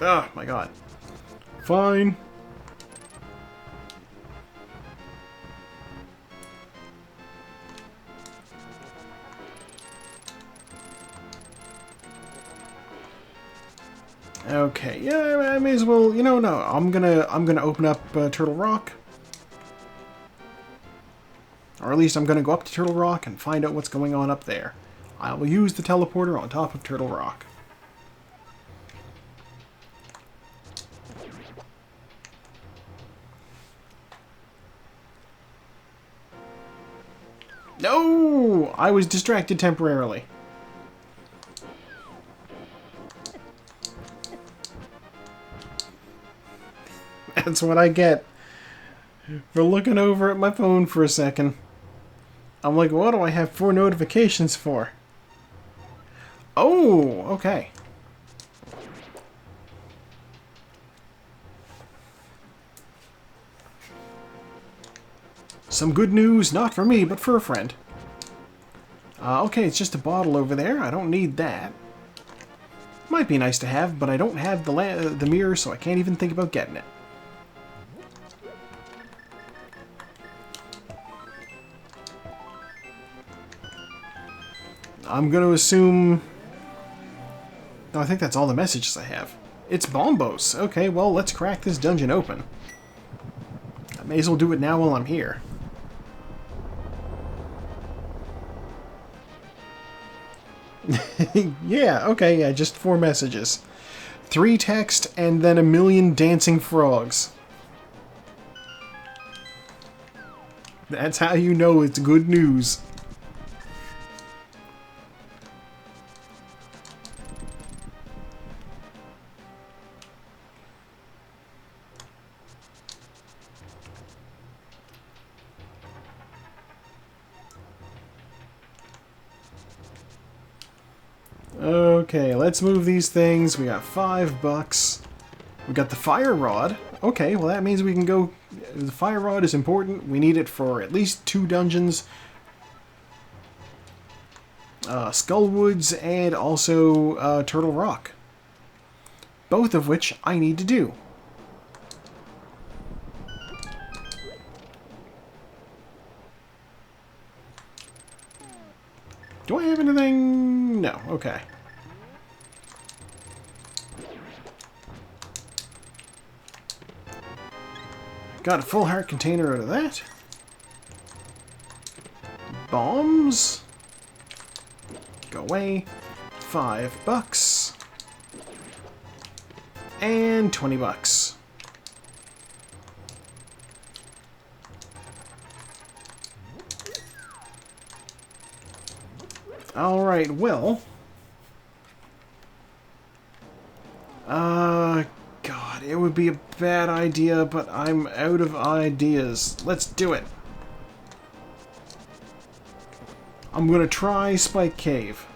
Oh, my God. Fine. Okay, yeah, I may as well, you know, no, I'm gonna open up Turtle Rock. Or at least I'm gonna go up to Turtle Rock and find out what's going on up there. I will use the teleporter on top of Turtle Rock. No! I was distracted temporarily. That's what I get for looking over at my phone for a second. I'm like, what do I have 4 notifications for? Oh, okay. Some good news, not for me, but for a friend. Okay, it's just a bottle over there. I don't need that. Might be nice to have, but I don't have the mirror, so I can't even think about getting it. I'm going to assume... No, I think that's all the messages I have. It's Bombos. Okay, well, let's crack this dungeon open. I may as well do it now while I'm here. Yeah, okay, yeah, just 4 messages. 3 text, and then 1,000,000 dancing frogs. That's how you know it's good news. Okay, let's move these things. We got $5. We got the fire rod. Okay, well that means we can go... The fire rod is important. We need it for at least 2 dungeons. Skullwoods and also Turtle Rock. Both of which I need to do. Do I have anything? No, okay. Got a full heart container out of that. Bombs. Go away. $5. And $20. Alright, well... God, it would be a bad idea, but I'm out of ideas. Let's do it. I'm gonna try Spike Cave.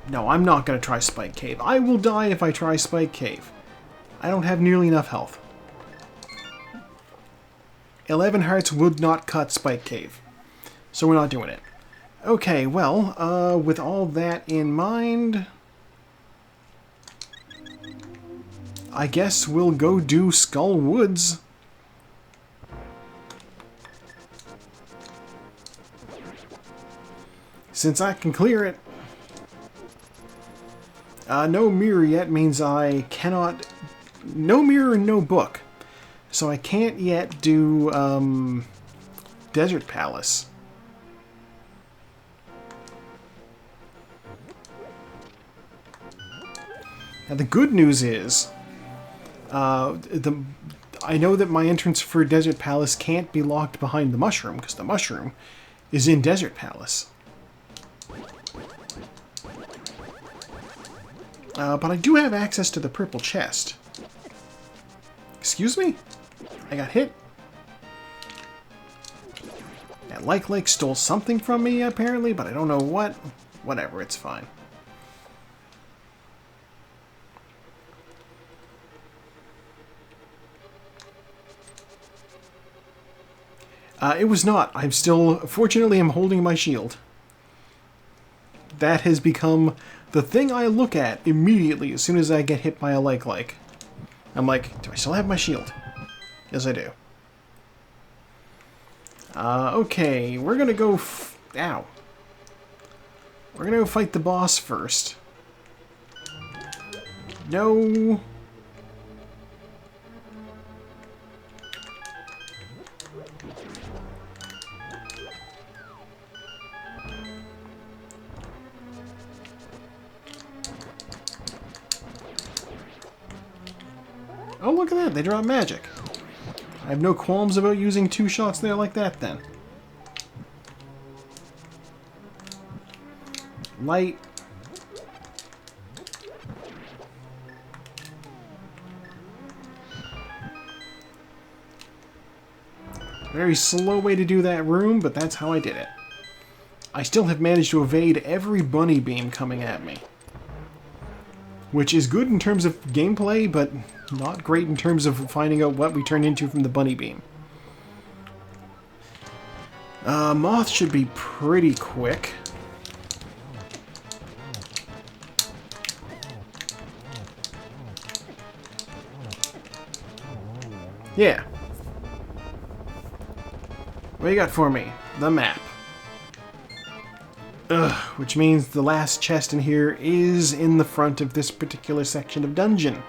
No, I'm not gonna try Spike Cave. I will die if I try Spike Cave. I don't have nearly enough health. 11 hearts would not cut Spike Cave. So we're not doing it. Okay, well, with all that in mind... I guess we'll go do Skull Woods. Since I can clear it. No mirror yet means I cannot no mirror and no book. So I can't yet do Desert Palace. Now the good news is, I know that my entrance for Desert Palace can't be locked behind the mushroom, because the mushroom is in Desert Palace. But I do have access to the purple chest. Excuse me? I got hit? That Like stole something from me, apparently, but I don't know what. Whatever, it's fine. It was not. I'm still... Fortunately, I'm holding my shield. That has become the thing I look at immediately as soon as I get hit by a like. I'm like, do I still have my shield? Yes, I do. Okay, we're gonna go... Ow. We're gonna go fight the boss first. No... Oh, look at that. They drop magic. I have no qualms about using 2 shots there like that, then. Light. Very slow way to do that room, but that's how I did it. I still have managed to evade every bunny beam coming at me. Which is good in terms of gameplay, but not great in terms of finding out what we turn into from the bunny beam. Moth should be pretty quick. Yeah. What you got for me? The map. Ugh, which means the last chest in here is in the front of this particular section of dungeon.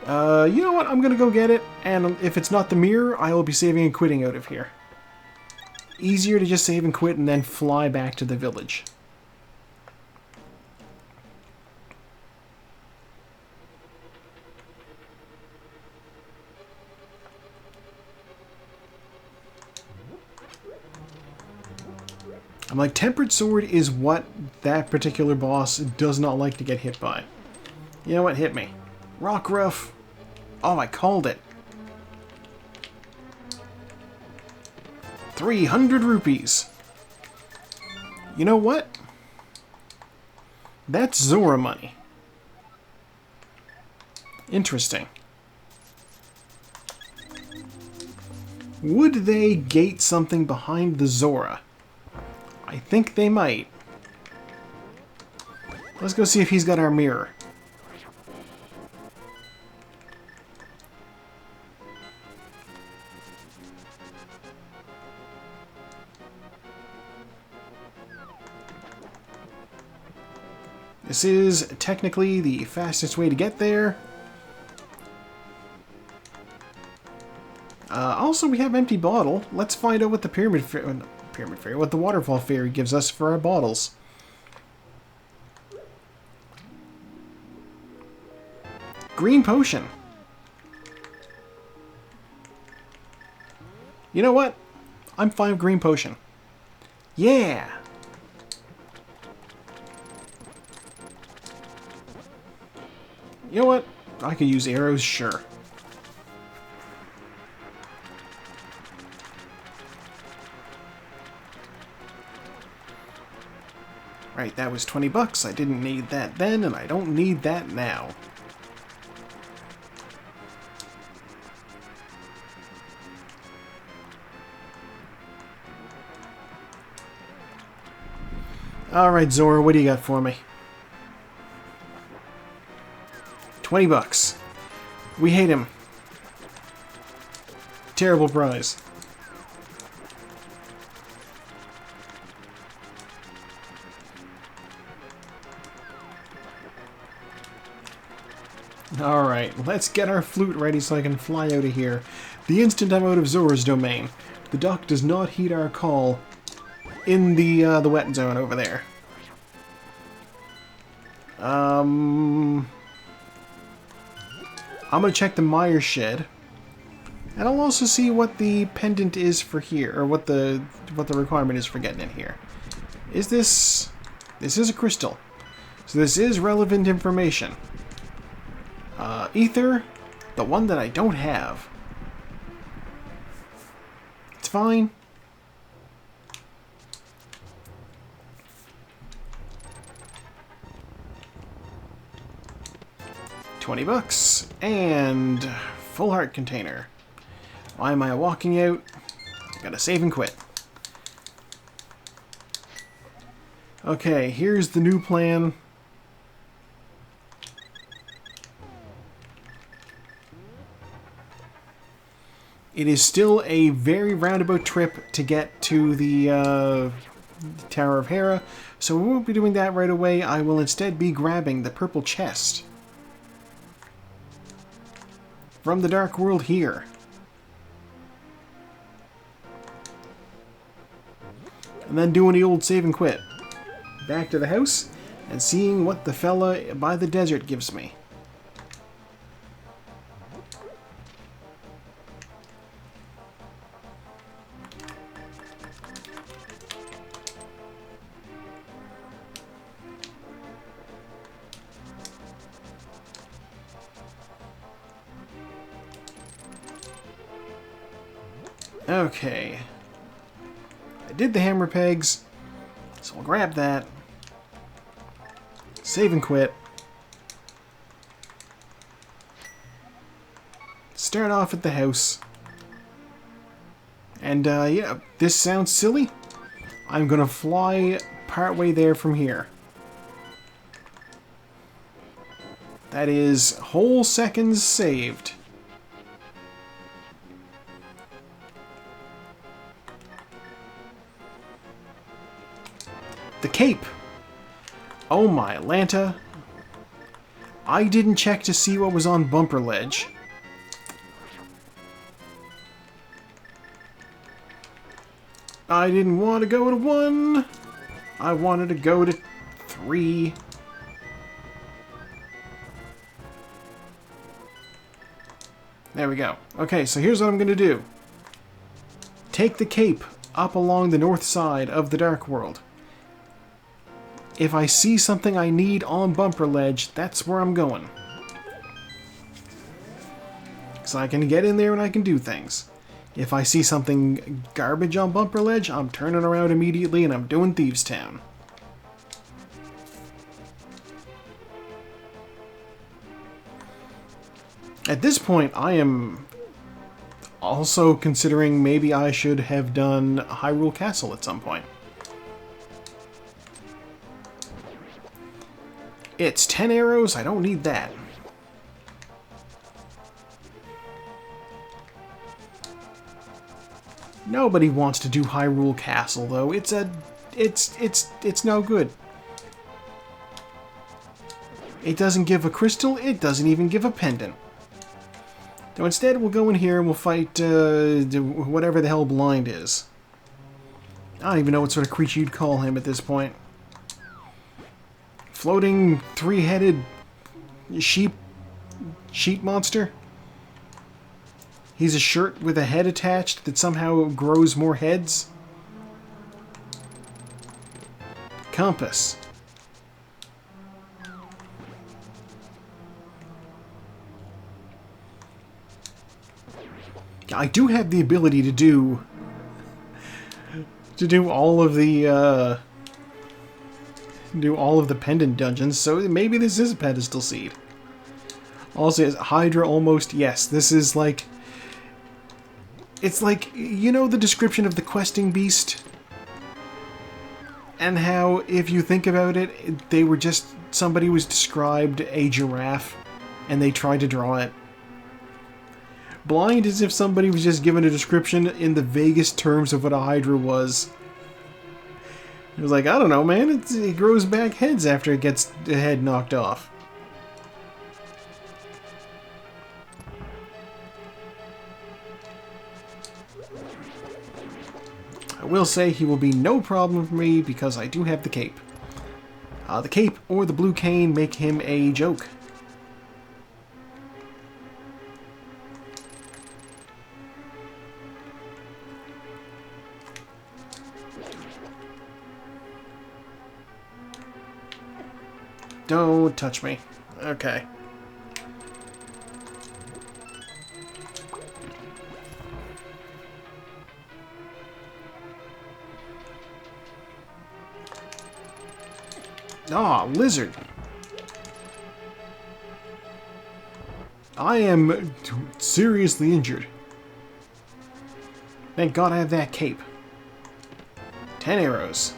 You know what? I'm gonna go get it, and if it's not the mirror, I will be saving and quitting out of here. Easier to just save and quit and then fly back to the village. I'm like, Tempered Sword is what that particular boss does not like to get hit by. You know what? Hit me. Rock Ruff. Oh, I called it. 300 rupees. You know what? That's Zora money. Interesting. Would they gate something behind the Zora? I think they might. Let's go see if he's got our mirror. This is technically the fastest way to get there. Also, we have empty bottle. Let's find out what the Pyramid Fairy, what the Waterfall Fairy gives us for our bottles. Green potion. You know what? I'm fine with green potion. Yeah! You know what? I could use arrows, sure. Right, that was 20 bucks. I didn't need that then, and I don't need that now. Alright, Zora, what do you got for me? 20 bucks. We hate him. Terrible prize. Alright, let's get our flute ready so I can fly out of here. The instant I'm out of Zora's domain. The duck does not heed our call in the wet zone over there. I'm gonna check the Meyer shed. And I'll also see what the pendant is for here, or what the requirement is for getting in here. Is this... This is a crystal. So this is relevant information. Ether, the one that I don't have. It's fine. $20 and full heart container. Why am I walking out? Gotta save and quit. Okay, here's the new plan. It is still a very roundabout trip to get to the Tower of Hera, so we won't be doing that right away. I will instead be grabbing the purple chest from the Dark World here. And then doing the old save and quit. Back to the house and seeing what the fella by the desert gives me. Okay. I did the hammer pegs, so I'll grab that. Save and quit. Start off at the house. And, yeah, this sounds silly. I'm gonna fly partway there from here. That is whole seconds saved. The cape. Oh my Atlanta. I didn't check to see what was on Bumper Ledge. I didn't want to go to 1. I wanted to go to 3. There we go. Okay, so here's what I'm going to do. Take the cape up along the north side of the Dark World. If I see something I need on Bumper Ledge, that's where I'm going. So I can get in there and I can do things. If I see something garbage on Bumper Ledge, I'm turning around immediately and I'm doing Thieves Town. At this point, I am also considering maybe I should have done Hyrule Castle at some point. It's 10 arrows, I don't need that. Nobody wants to do Hyrule Castle though. It's no good. It doesn't give a crystal, it doesn't even give a pendant. So instead we'll go in here and we'll fight whatever the hell Blind is. I don't even know what sort of creature you'd call him at this point. Floating three-headed sheep monster. He's a shirt with a head attached that somehow grows more heads. Compass. I do have the ability to do all of the pendant dungeons, so maybe this is a pedestal seed. Also, is Hydra almost? Yes, this is like... It's like, you know the description of the questing beast? And how, if you think about it, they were just... Somebody was described a giraffe, and they tried to draw it. Blind is if somebody was just given a description in the vaguest terms of what a Hydra was. It was like, I don't know, man, it grows back heads after it gets the head knocked off. I will say he will be no problem for me because I do have the cape. The cape or the blue cane make him a joke. Don't touch me. Okay. Ah, lizard. I am seriously injured. Thank God I have that cape. 10 arrows.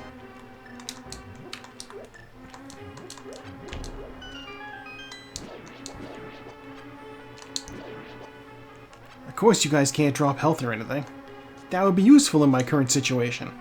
Of course you guys can't drop health or anything. That would be useful in my current situation.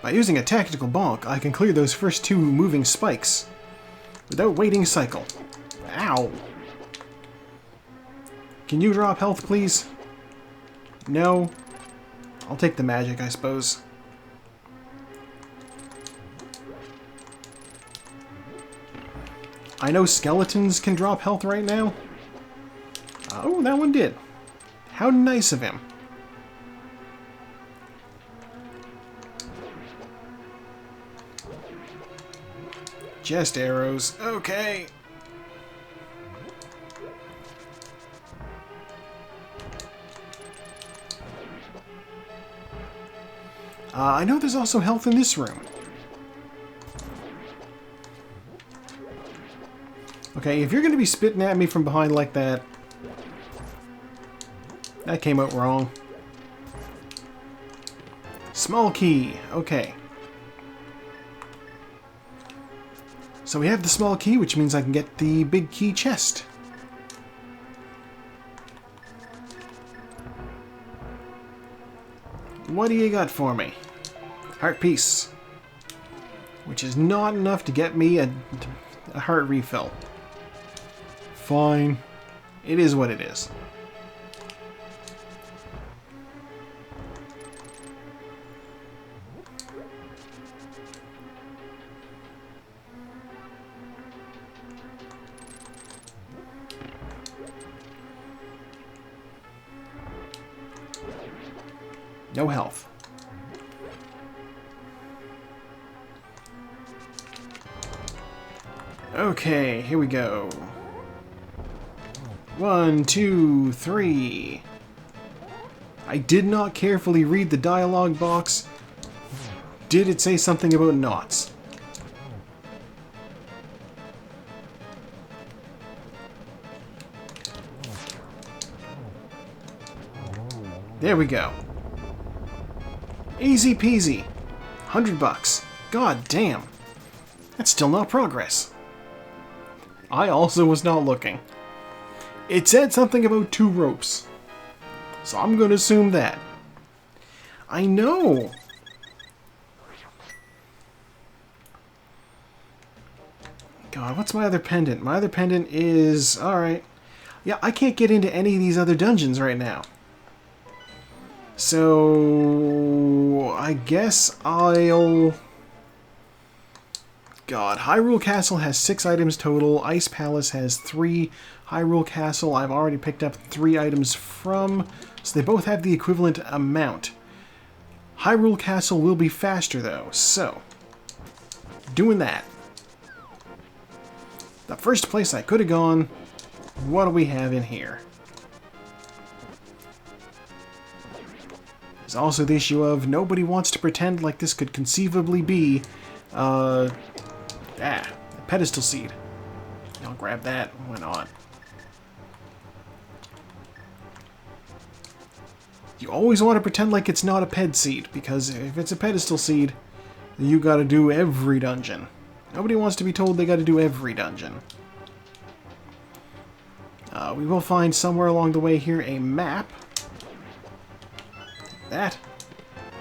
By using a tactical bonk, I can clear those first two moving spikes without waiting a cycle. Ow! Can you drop health, please? No? I'll take the magic, I suppose. I know skeletons can drop health right now. Oh, that one did. How nice of him. Just arrows. Okay. I know there's also health in this room. Okay, if you're going to be spitting at me from behind like that, that came out wrong. Small key. Okay. So we have the small key, which means I can get the big key chest. What do you got for me? Heart piece. Which is not enough to get me a heart refill. Fine. It is what it is. No health. Okay, here we go. 1, 2, 3. I did not carefully read the dialogue box. Did it say something about knots? There we go. Easy peasy. $100. God damn. That's still not progress. I also was not looking. It said something about 2 ropes. So I'm going to assume that. I know. God, what's my other pendant? My other pendant is... Alright. Yeah, I can't get into any of these other dungeons right now. So... I guess I'll... God, Hyrule Castle has 6 items total. Ice Palace has 3. Hyrule Castle I've already picked up 3 items from. So they both have the equivalent amount. Hyrule Castle will be faster though, so... doing that. The first place I could have gone... What do we have in here? There's also the issue of nobody wants to pretend like this could conceivably be... a pedestal seed. I'll grab that. Why not? You always want to pretend like it's not a ped seed, because if it's a pedestal seed, you gotta do every dungeon. Nobody wants to be told they gotta do every dungeon. We will find somewhere along the way here a map. That.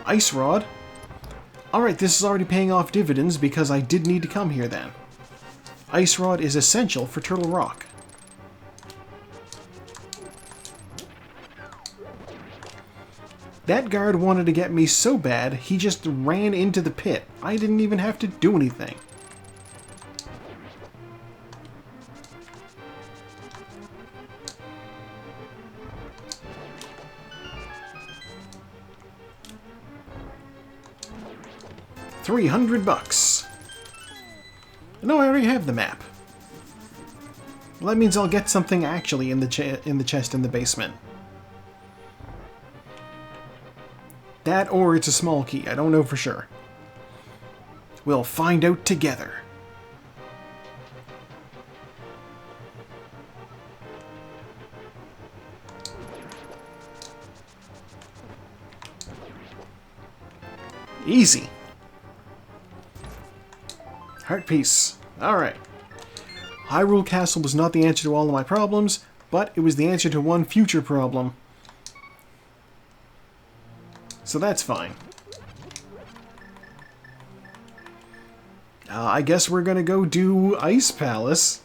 Ice Rod. Alright, this is already paying off dividends because I did need to come here then. Ice Rod is essential for Turtle Rock. That guard wanted to get me so bad, he just ran into the pit. I didn't even have to do anything. $300. No, I already have the map. Well, that means I'll get something actually in the chest in the basement. That or it's a small key. I don't know for sure. We'll find out together. Easy. Heart piece. Alright. Hyrule Castle was not the answer to all of my problems, but it was the answer to one future problem. So that's fine. I guess we're gonna go do Ice Palace.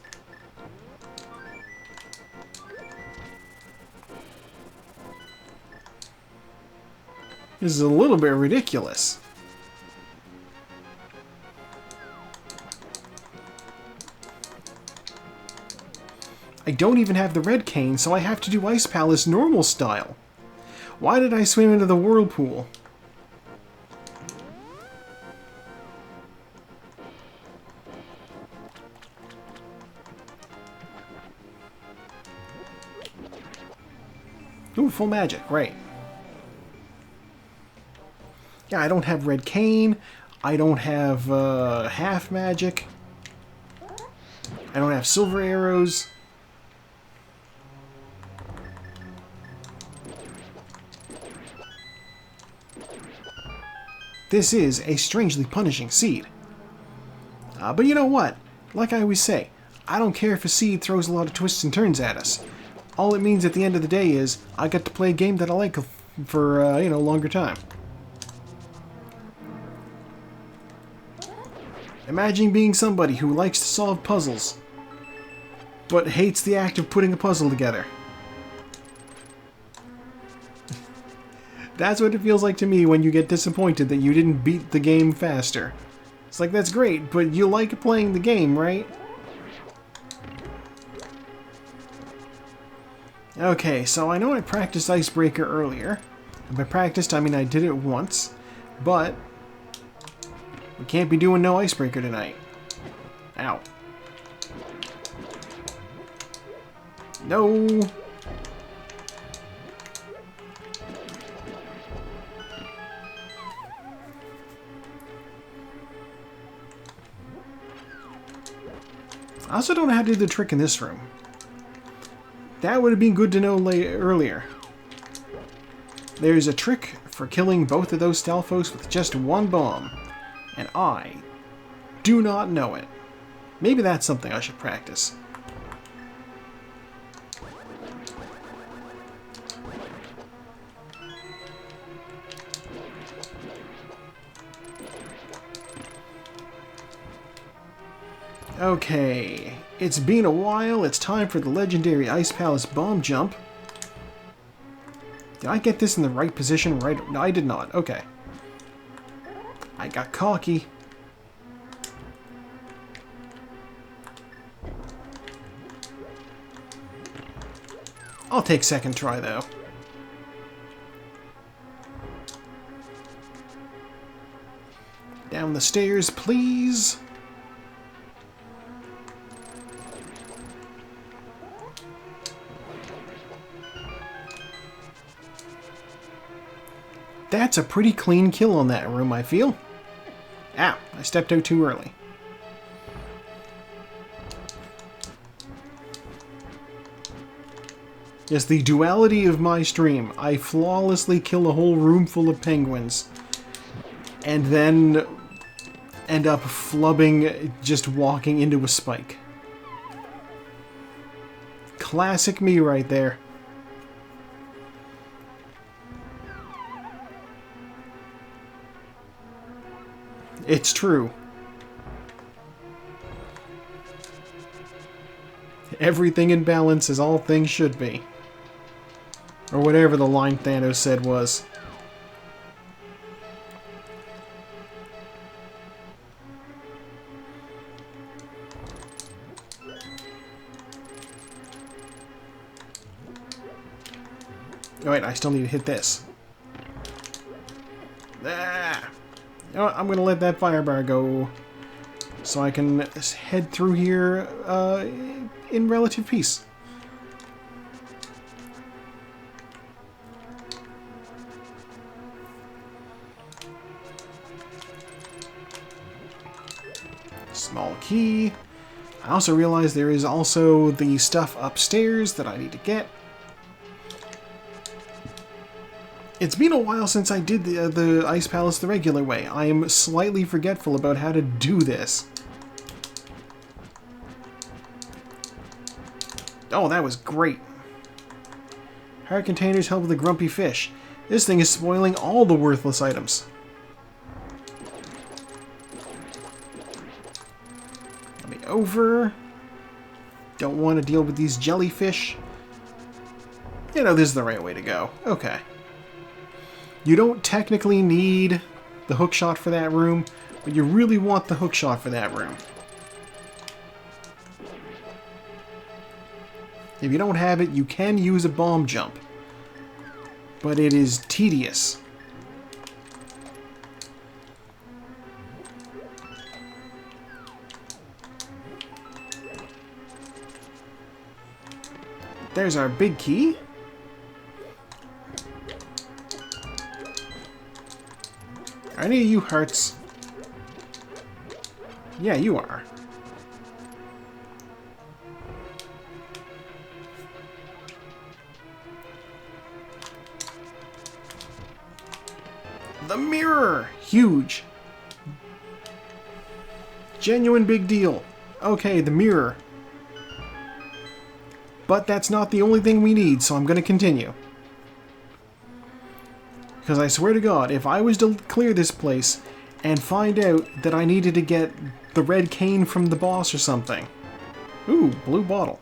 This is a little bit ridiculous. I don't even have the red cane, so I have to do Ice Palace normal style. Why did I swim into the whirlpool? Ooh, full magic, right. Yeah, I don't have red cane. I don't have half magic. I don't have silver arrows. This is a strangely punishing seed. But you know what? Like I always say, I don't care if a seed throws a lot of twists and turns at us. All it means at the end of the day is I get to play a game that I like for, you know, longer time. Imagine being somebody who likes to solve puzzles, but hates the act of putting a puzzle together. That's what it feels like to me when you get disappointed that you didn't beat the game faster. It's like, that's great, but you like playing the game, right? Okay, so I know I practiced Icebreaker earlier. And by practiced, I mean I did it once. But we can't be doing no Icebreaker tonight. Ow. No! I also don't know how to do the trick in this room. That would have been good to know earlier. There's a trick for killing both of those Stalfos with just one bomb, and I do not know it. Maybe that's something I should practice. Okay, it's been a while. It's time for the legendary Ice Palace bomb jump. Did I get this in the right position? Right? No, I did not. Okay. I got cocky. I'll take second try, though. Down the stairs, please. That's a pretty clean kill on that room, I feel. Ow, I stepped out too early. Yes, the duality of my stream. I flawlessly kill a whole room full of penguins. And then end up flubbing, just walking into a spike. Classic me right there. It's true. Everything in balance as all things should be. Or whatever the line Thanos said was. Oh wait, I still need to hit this. Ah! You know what, I'm going to let that fire bar go so I can head through here in relative peace. Small key. I also realized there is also the stuff upstairs that I need to get. It's been a while since I did the Ice Palace the regular way. I am slightly forgetful about how to do this. Oh, that was great. Hard containers help with the grumpy fish. This thing is spoiling all the worthless items. Let me over. Don't want to deal with these jellyfish. You know, this is the right way to go. Okay. You don't technically need the hookshot for that room, but you really want the hookshot for that room. If you don't have it, you can use a bomb jump, but it is tedious. There's our big key. Are any of you hearts? Yeah, you are. The mirror! Huge. Genuine big deal. Okay, the mirror. But that's not the only thing we need, so I'm going to continue. Because I swear to God, if I was to clear this place and find out that I needed to get the red cane from the boss or something. Ooh, blue bottle.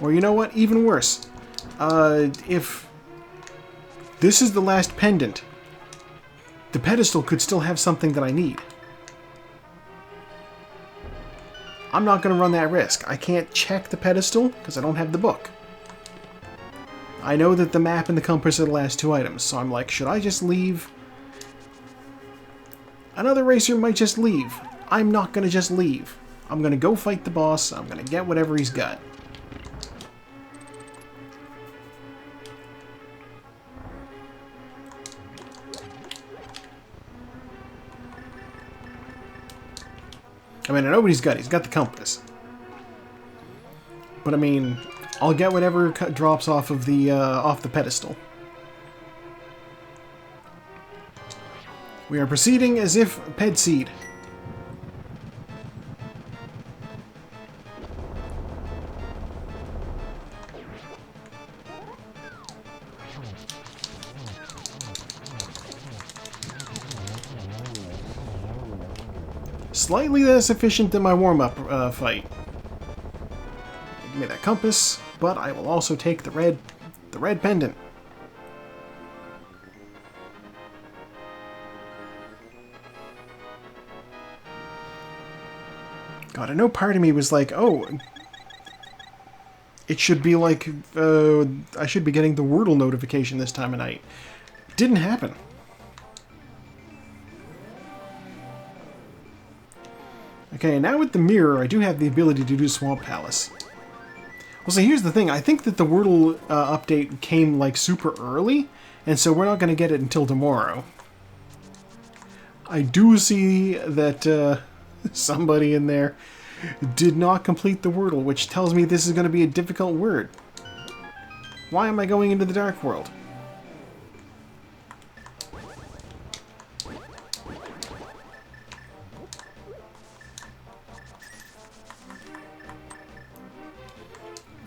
Or you know what? Even worse. If this is the last pendant, the pedestal could still have something that I need. I'm not going to run that risk. I can't check the pedestal because I don't have the book. I know that the map and the compass are the last two items, so I'm like, should I just leave? Another racer might just leave. I'm not going to just leave. I'm going to go fight the boss. I'm going to get whatever he's got. I mean, I know what he's got. He's got the compass. But I mean, I'll get whatever drops off of the pedestal. We are proceeding as if Ped Seed. Slightly less efficient than my warm-up fight. Give me that compass, but I will also take the red pendant. God, I know part of me was like, oh, it should be like, I should be getting the Wordle notification this time of night. Didn't happen. Okay, now with the mirror, I do have the ability to do Swamp Palace. Well, so here's the thing. I think that the Wordle update came, like, super early, and so we're not going to get it until tomorrow. I do see that somebody in there did not complete the Wordle, which tells me this is going to be a difficult word. Why am I going into the Dark World?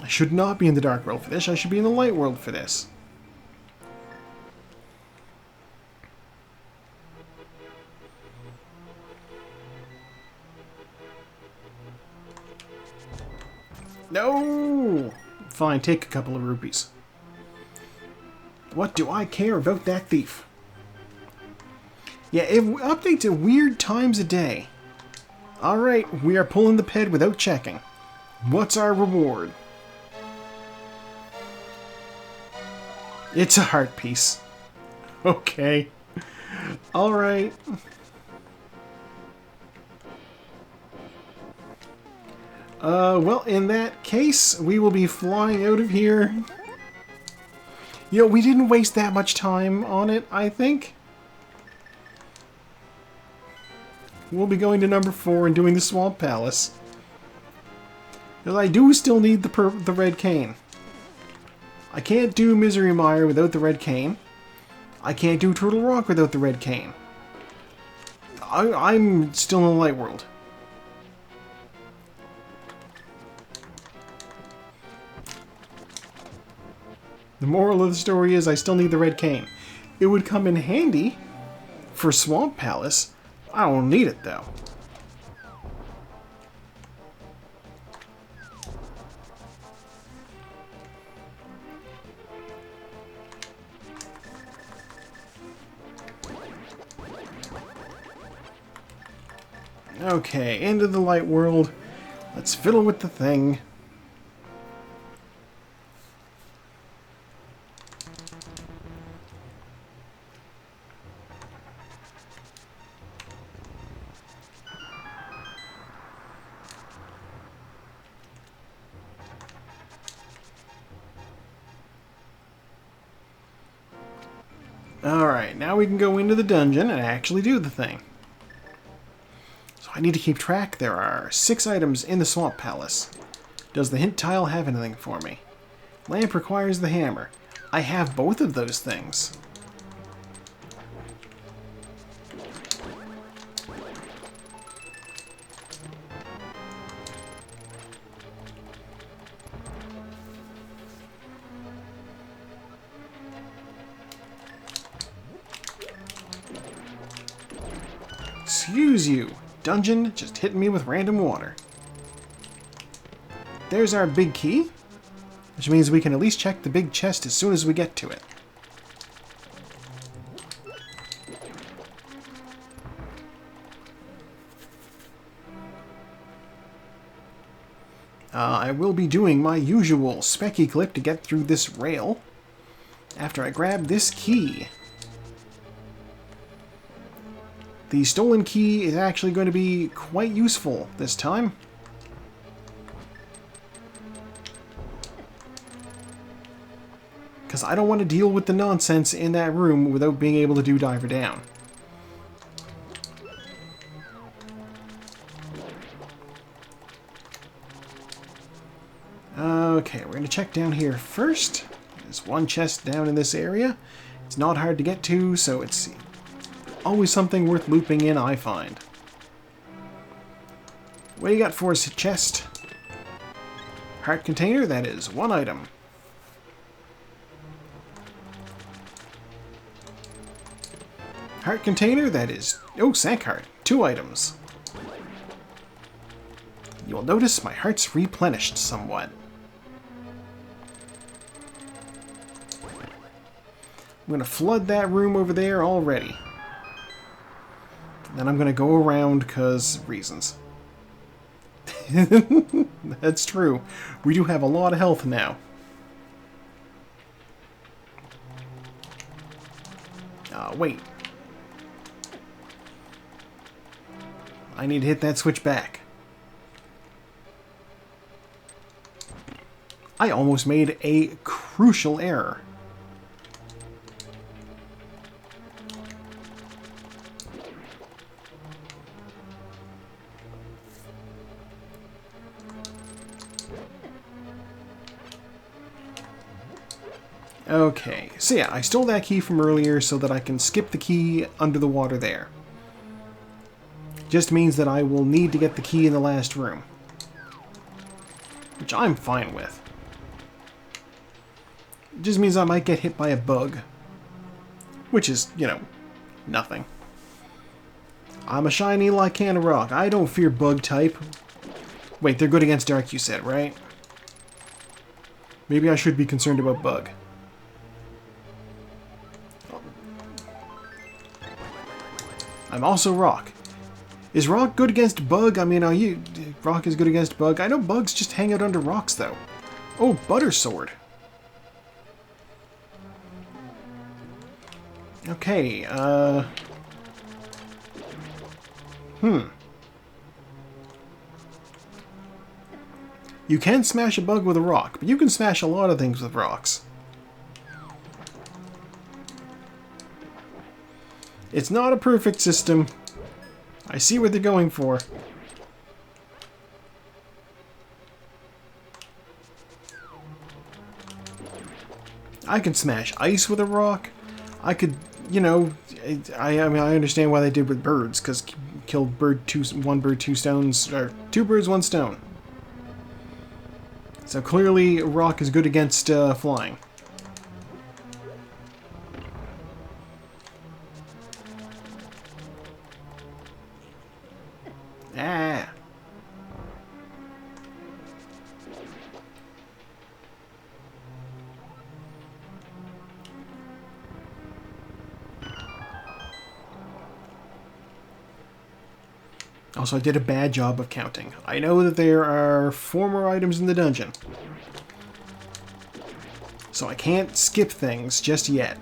I should not be in the Dark World for this. I should be in the Light World for this. No! Fine, take a couple of rupees. What do I care about that thief? Yeah, it updates at weird times a day. Alright, we are pulling the ped without checking. What's our reward? It's a heart piece. Okay. Alright. Well, in that case, we will be flying out of here. You know, we didn't waste that much time on it, I think. We'll be going to number 4 and doing the Swamp Palace. Because I do still need the red cane. I can't do Misery Mire without the red cane. I can't do Turtle Rock without the red cane. I'm still in the Light World. The moral of the story is I still need the red cane. It would come in handy for Swamp Palace. I don't need it though. Okay, into the Light World. Let's fiddle with the thing. Alright, now we can go into the dungeon and actually do the thing. So I need to keep track. There are 6 items in the Swamp Palace. Does the hint tile have anything for me? Lamp requires the hammer. I have both of those things. Excuse you. Dungeon just hit me with random water. There's our big key, which means we can at least check the big chest as soon as we get to it. I will be doing my usual specky clip to get through this rail after I grab this key. The stolen key is actually going to be quite useful this time. Because I don't want to deal with the nonsense in that room without being able to do Diver Down. Okay, we're going to check down here first. There's one chest down in this area. It's not hard to get to, so it's always something worth looping in, I find. What do you got for us, chest? Heart container, that is 1 item. Heart container, that is... oh, Sank Heart, 2 items. You will notice my heart's replenished somewhat. I'm going to flood that room over there already. Then I'm going to go around because reasons. That's true. We do have a lot of health now. Wait. I need to hit that switch back. I almost made a crucial error. Okay, so yeah, I stole that key from earlier so that I can skip the key under the water there. Just means that I will need to get the key in the last room. Which I'm fine with. It just means I might get hit by a bug. Which is, you know, nothing. I'm a shiny Lycanroc. I don't fear bug type. Wait, they're good against dark, you said, right? Maybe I should be concerned about bug. I'm also rock. Is rock good against bug? I mean, rock is good against bug. I know bugs just hang out under rocks, though. Oh, butter sword. Okay, You can smash a bug with a rock, but you can smash a lot of things with rocks. It's not a perfect system. I see what they're going for. I can smash ice with a rock. I could, you know, I mean, I understand why they did with birds, because killed one bird, two stones, or two birds, one stone. So clearly, rock is good against flying. Ah. Also, I did a bad job of counting. I know that there are 4 more items in the dungeon. So I can't skip things just yet.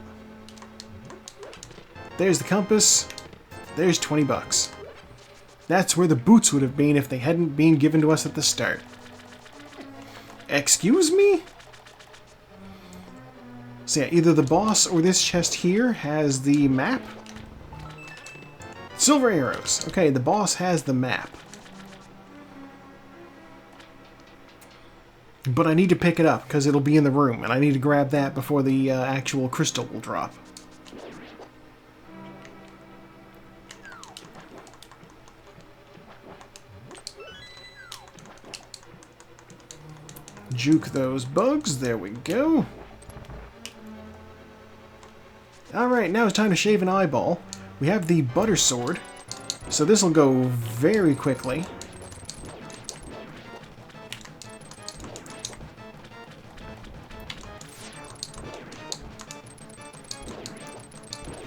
There's the compass. There's 20 bucks. That's where the boots would have been if they hadn't been given to us at the start. Excuse me? So yeah, either the boss or this chest here has the map. Silver arrows. Okay, the boss has the map. But I need to pick it up because it'll be in the room, and I need to grab that before the actual crystal will drop. Juke those bugs. There we go. Alright, now it's time to shave an eyeball. We have the butter sword, so this will go very quickly.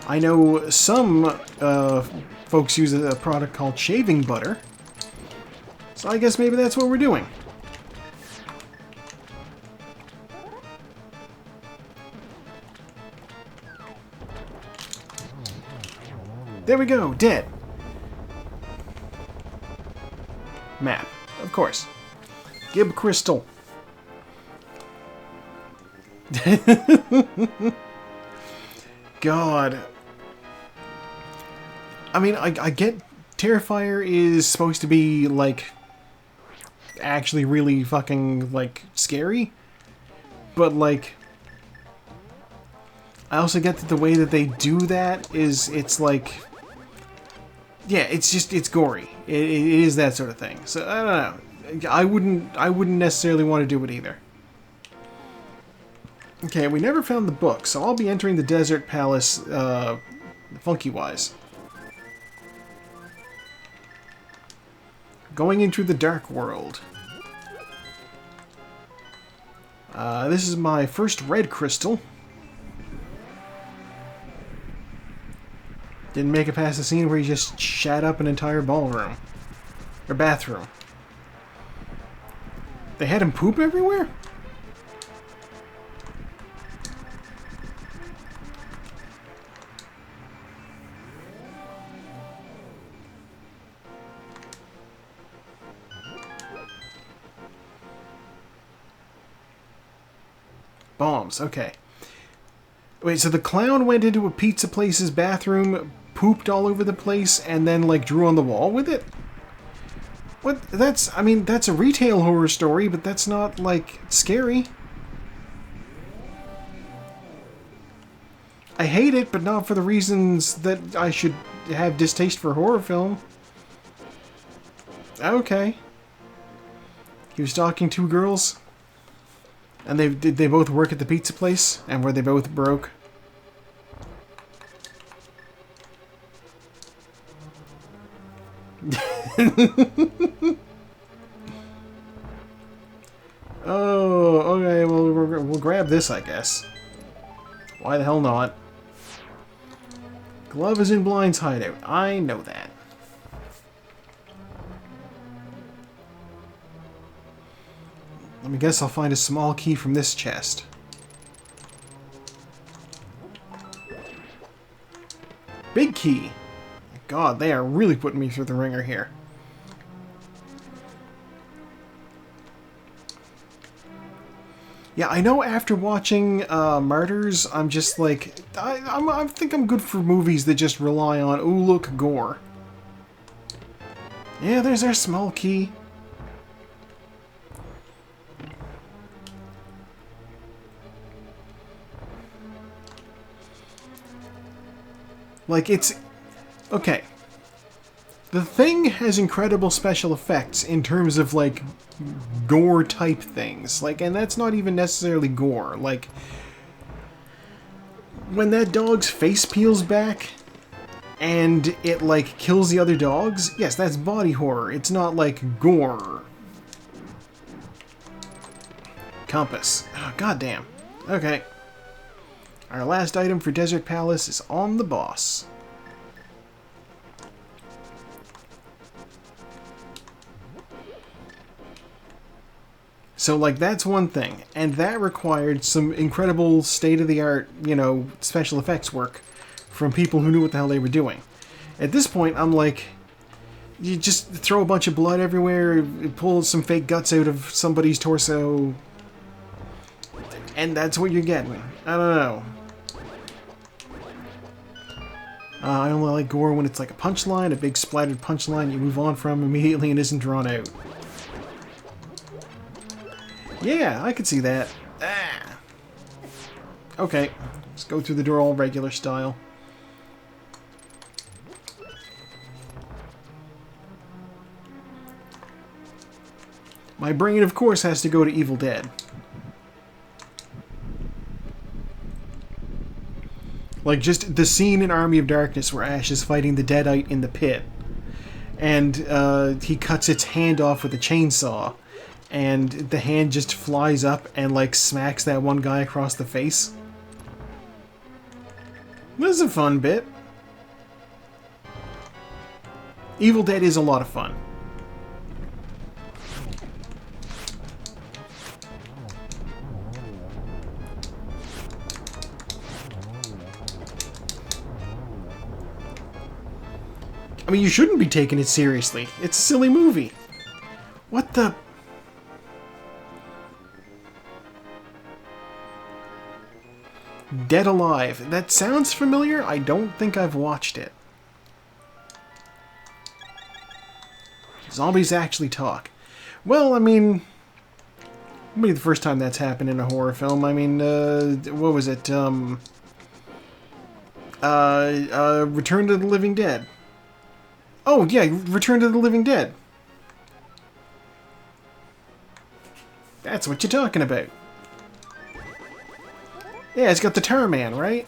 I know some folks use a product called shaving butter, so I guess maybe that's what we're doing. There we go, dead. Map, of course. Gib crystal. God. I mean, I get Terrifier is supposed to be, like, actually really fucking, like, scary. But, like, I also get that the way that they do that is, it's like... Yeah, it's gory. It is that sort of thing. So, I don't know. I wouldn't necessarily want to do it either. Okay, we never found the book, so I'll be entering the Desert Palace, funky-wise. Going into the Dark World. This is my first red crystal. Didn't make it past the scene where he just shat up an entire ballroom. Or bathroom. They had him poop everywhere? Bombs, okay. Wait, so the clown went into a pizza place's bathroom, pooped all over the place, and then, like, drew on the wall with it? What? That's, I mean, that's a retail horror story, but that's not, like, scary. I hate it, but not for the reasons that I should have distaste for horror film. Okay. He was stalking 2 girls? And did they both work at the pizza place? And were they both broke? Oh, okay, well, we're grab this, I guess. Why the hell not? Glove is in Blind's hideout. I know that. Let me guess I'll find a small key from this chest. Big key! God, they are really putting me through the ringer here. Yeah, I know after watching Martyrs, I'm just like... I think I'm good for movies that just rely on, ooh, look, gore. Yeah, there's our small key. Like, it's... Okay. The thing has incredible special effects in terms of, like, gore-type things. Like, and that's not even necessarily gore. Like, when that dog's face peels back and it, like, kills the other dogs, yes, that's body horror. It's not, like, gore. Compass. Oh, goddamn. Okay. Our last item for Desert Palace is on the boss. So, like, that's one thing. And that required some incredible state-of-the-art, you know, special effects work from people who knew what the hell they were doing. At this point, I'm like, you just throw a bunch of blood everywhere, pull some fake guts out of somebody's torso, and that's what you're getting. I don't know. I only like gore when it's like a punchline, a big splattered punchline you move on from immediately and isn't drawn out. Yeah, I could see that. Ah. Okay, let's go through the door all regular style. My brain, of course, has to go to Evil Dead. Like, just the scene in Army of Darkness where Ash is fighting the Deadite in the pit. And he cuts its hand off with a chainsaw. And the hand just flies up and, like, smacks that one guy across the face. This is a fun bit. Evil Dead is a lot of fun. I mean, you shouldn't be taking it seriously. It's a silly movie. What the... Dead Alive. That sounds familiar. I don't think I've watched it. Zombies actually talk. Well, I mean... It'll be the first time that's happened in a horror film. I mean, what was it? Return to the Living Dead. Oh, yeah, Return to the Living Dead. That's what you're talking about. Yeah, it's got the Tar Man, right?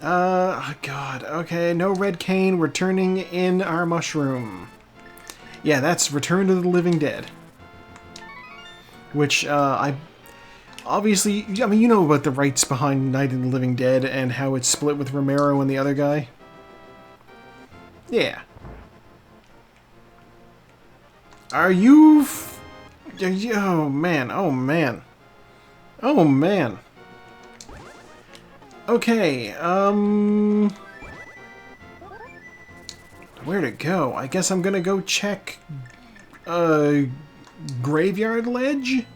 Oh God, okay, no red cane, we're turning in our mushroom. Yeah, that's Return to the Living Dead. Which, obviously, I mean, you know about the rights behind Night of the Living Dead and how it's split with Romero and the other guy? Yeah. Are you... Oh, man, oh, man. Oh, man. Okay, where to go? I guess I'm gonna go check, Graveyard Ledge?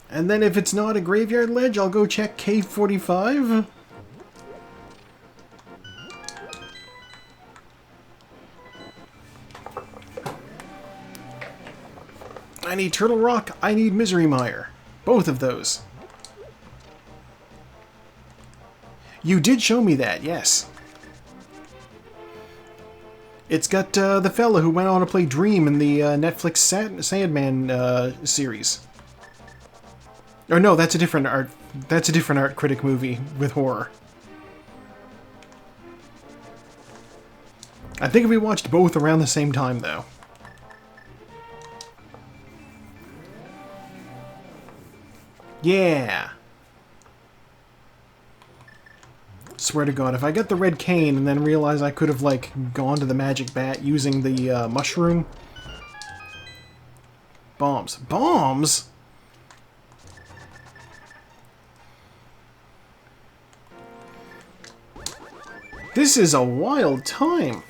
And then if it's not a Graveyard Ledge, I'll go check Cave 45? I need Turtle Rock, I need Misery Mire. Both of those. You did show me that, yes. It's got the fella who went on to play Dream in the Netflix Sandman series. Or no, that's a different art. That's a different art critic movie with horror. I think we watched both around the same time, though. Yeah! Swear to God, if I get the red cane and then realize I could have, like, gone to the magic bat using the mushroom... Bombs. Bombs?! This is a wild time!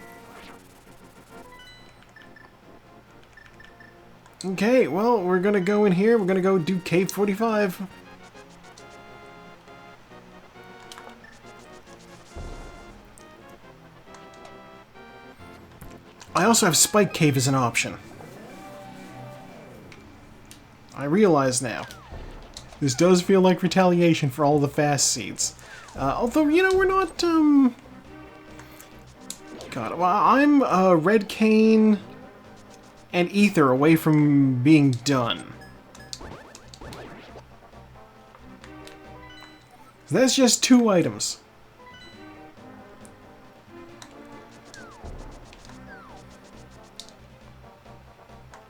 Okay, well, we're gonna go in here. We're gonna go do Cave 45. I also have Spike Cave as an option. I realize now. This does feel like retaliation for all the fast seeds. Although, you know, we're not, God, well, I'm, Red Cane and Ether away from being done. So that's just 2 items.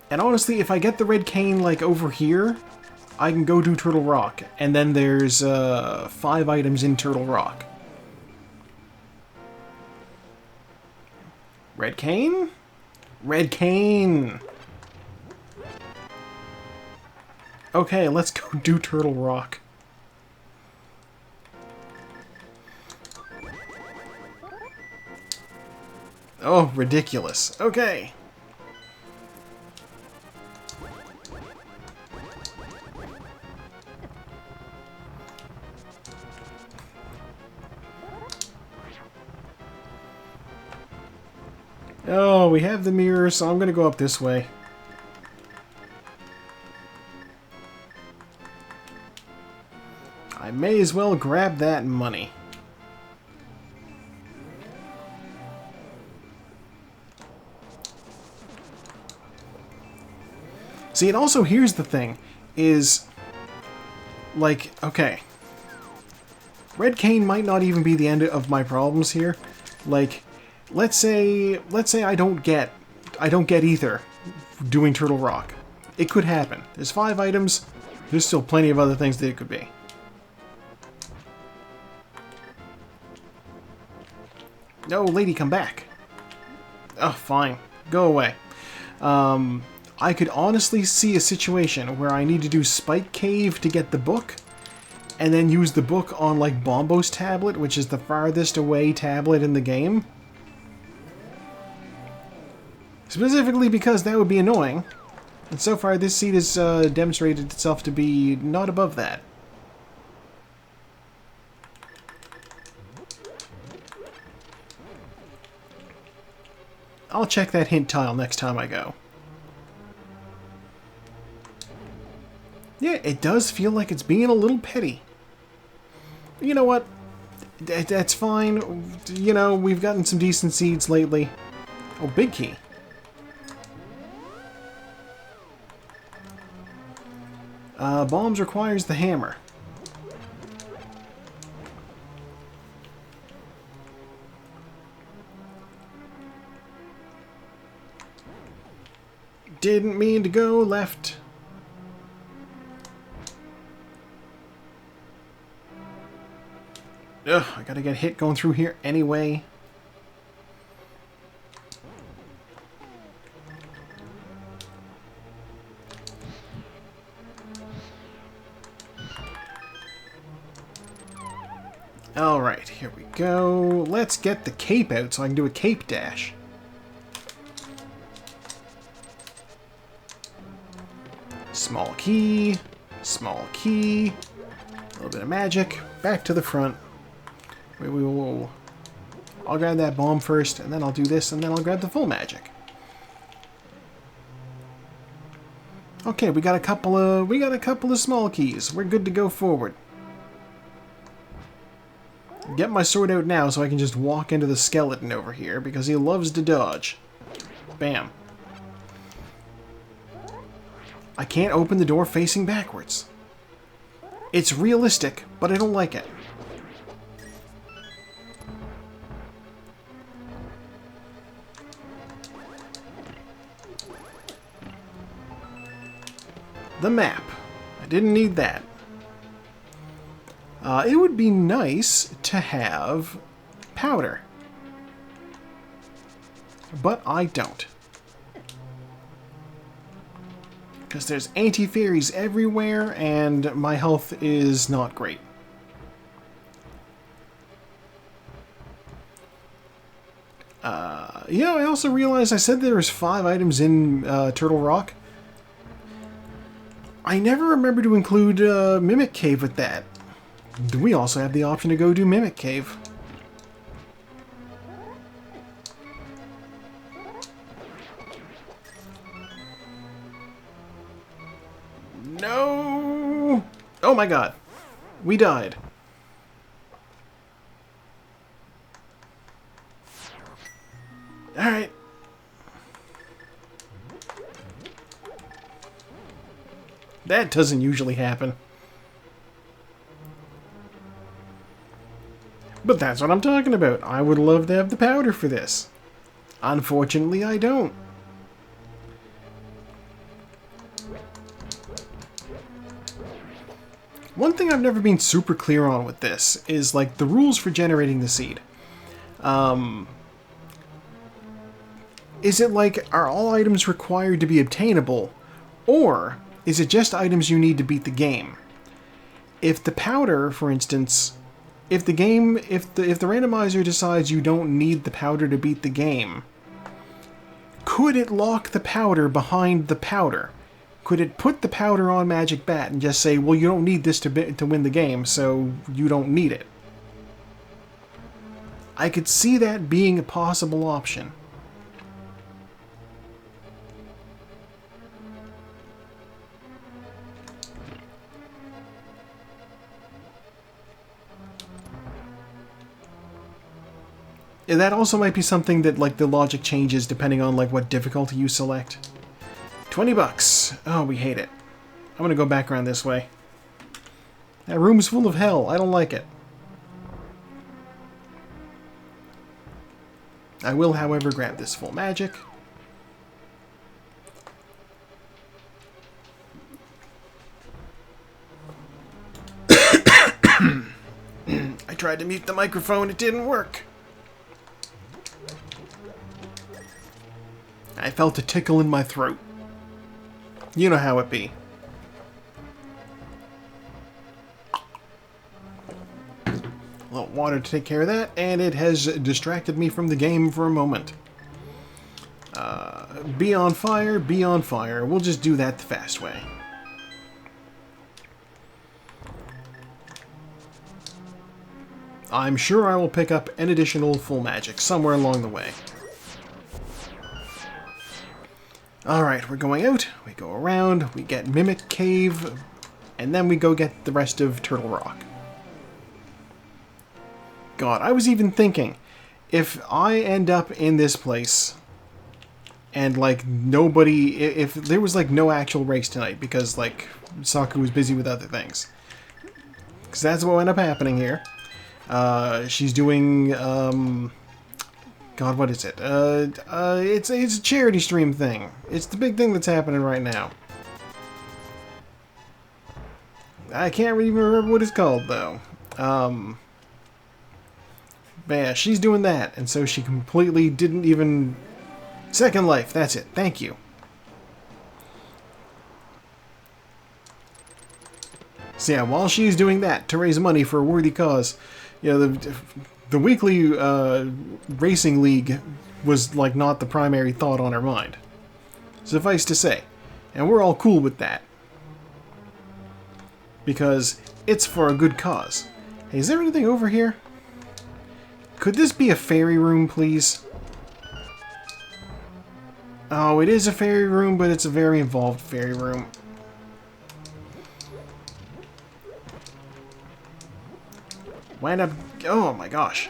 And honestly, if I get the red cane, like, over here, I can go do Turtle Rock. And then there's, 5 items in Turtle Rock. Red cane? Red cane! Okay, let's go do Turtle Rock. Oh, ridiculous. Okay. Oh, we have the mirror, so I'm gonna go up this way. I may as well grab that money. See, and also here's the thing, is, like, okay. Red cane might not even be the end of my problems here. Like, let's say I don't get Ether doing Turtle Rock. It could happen. There's 5 items. There's still plenty of other things that it could be. No, lady, come back. Oh, fine. Go away. I could honestly see a situation where I need to do Spike Cave to get the book, and then use the book on, like, Bombo's tablet, which is the farthest away tablet in the game. Specifically because that would be annoying. And so far, this seed has demonstrated itself to be not above that. I'll check that hint tile next time I go. Yeah, it does feel like it's being a little petty. You know what? That's fine. You know, we've gotten some decent seeds lately. Oh, big key. Bombs requires the hammer. Didn't mean to go left. Ugh, I gotta get hit going through here anyway. Alright, here we go. Let's get the cape out so I can do a cape dash. Small key, a little bit of magic, back to the front. Whoa. I'll grab that bomb first, and then I'll do this, and then I'll grab the full magic. Okay, we got a couple of small keys. We're good to go forward. Get my sword out now so I can just walk into the skeleton over here, because he loves to dodge. Bam. I can't open the door facing backwards. It's realistic, but I don't like it. The map. I didn't need that. It would be nice to have powder. But I don't. Because there's anti-fairies everywhere, and my health is not great. I also realized I said there was 5 items in Turtle Rock. I never remember to include Mimic Cave with that. We also have the option to go do Mimic Cave. No! Oh my god. We died. Alright. That doesn't usually happen. But that's what I'm talking about. I would love to have the powder for this. Unfortunately, I don't. One thing I've never been super clear on with this is, like, the rules for generating the seed. Is it like, are all items required to be obtainable? Or is it just items you need to beat the game? If the powder, for instance, if the randomizer decides you don't need the powder to beat the game, could it lock the powder behind the powder? Could it put the powder on Magic Bat and just say, well, you don't need this to win the game, so you don't need it? I could see that being a possible option. And that also might be something that, like, the logic changes depending on, like, what difficulty you select. 20 bucks. Oh, we hate it. I'm gonna go back around this way. That room's full of hell. I don't like it. I will, however, grab this full magic. I tried to mute the microphone. It didn't work. I felt a tickle in my throat. You know how it be. A little water to take care of that, and it has distracted me from the game for a moment. Be on fire, be on fire. We'll just do that the fast way. I'm sure I will pick up an additional full magic somewhere along the way. Alright, we're going out, we go around, we get Mimic Cave, and then we go get the rest of Turtle Rock. God, I was even thinking, if I end up in this place, and, like, nobody, if there was, like, no actual race tonight, because, like, Saku was busy with other things. Because that's what ended up happening here. She's doing, God, what is it? It's a charity stream thing. It's the big thing that's happening right now. I can't even remember what it's called, though. But yeah, she's doing that, and so she completely didn't even... Second Life, that's it. Thank you. So yeah, while she's doing that to raise money for a worthy cause, you know, the weekly racing league was, like, not the primary thought on her mind. Suffice to say. And we're all cool with that. Because it's for a good cause. Hey, is there anything over here? Could this be a fairy room, please? Oh, it is a fairy room, but it's a very involved fairy room. Wind up... Oh my gosh.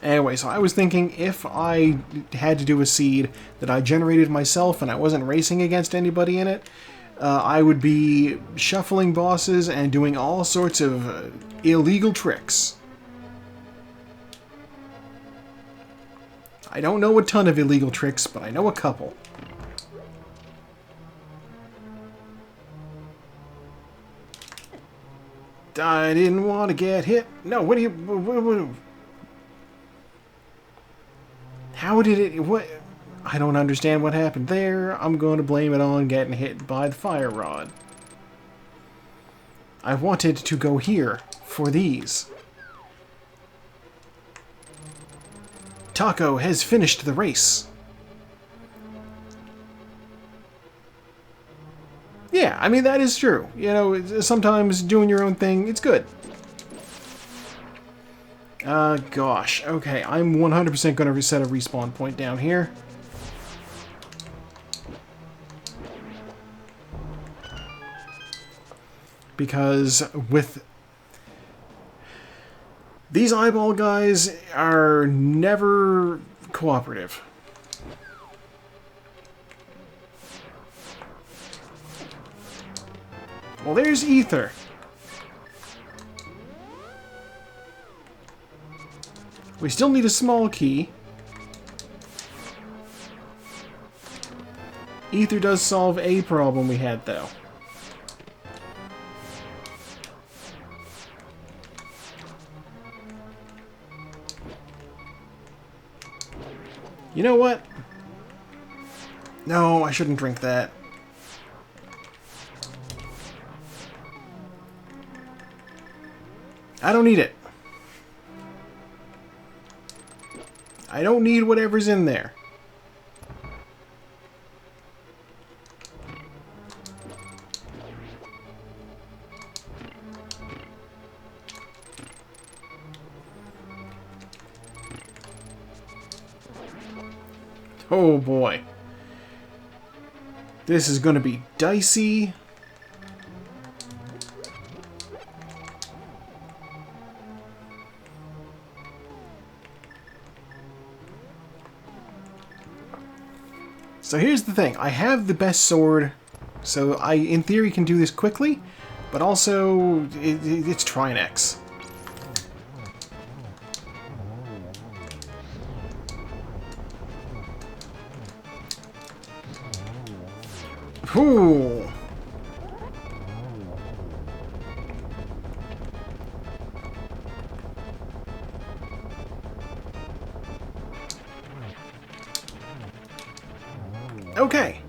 Anyway, so I was thinking if I had to do a seed that I generated myself and I wasn't racing against anybody in it, I would be shuffling bosses and doing all sorts of illegal tricks. I don't know a ton of illegal tricks, but I know a couple. I didn't want to get hit. No, what do you... How did it... What? I don't understand what happened there. I'm going to blame it on getting hit by the fire rod. I wanted to go here for these. Taco has finished the race. Yeah, I mean, that is true. You know, sometimes doing your own thing, it's good. Gosh. Okay, I'm 100% going to reset a respawn point down here. Because with... These eyeball guys are never cooperative. Well, there's Ether. We still need a small key. Ether does solve a problem we had, though. You know what? No, I shouldn't drink that. I don't need it. I don't need whatever's in there. Oh boy. This is going to be dicey. So here's the thing. I have the best sword, so I, in theory, can do this quickly, but also, it's Trinex. Ooh. Okay.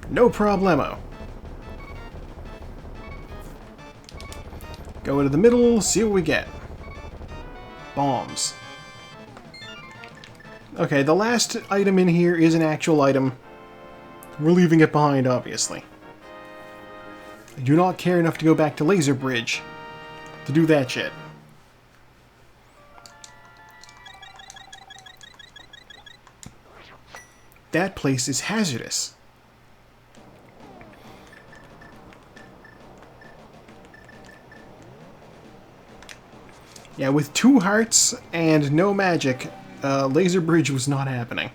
No problemo. Go into the middle, see what we get. Bombs. Okay, the last item in here is an actual item. We're leaving it behind, obviously. I do not care enough to go back to Laser Bridge to do that shit. That place is hazardous. Yeah, with 2 hearts and no magic, Laser Bridge was not happening.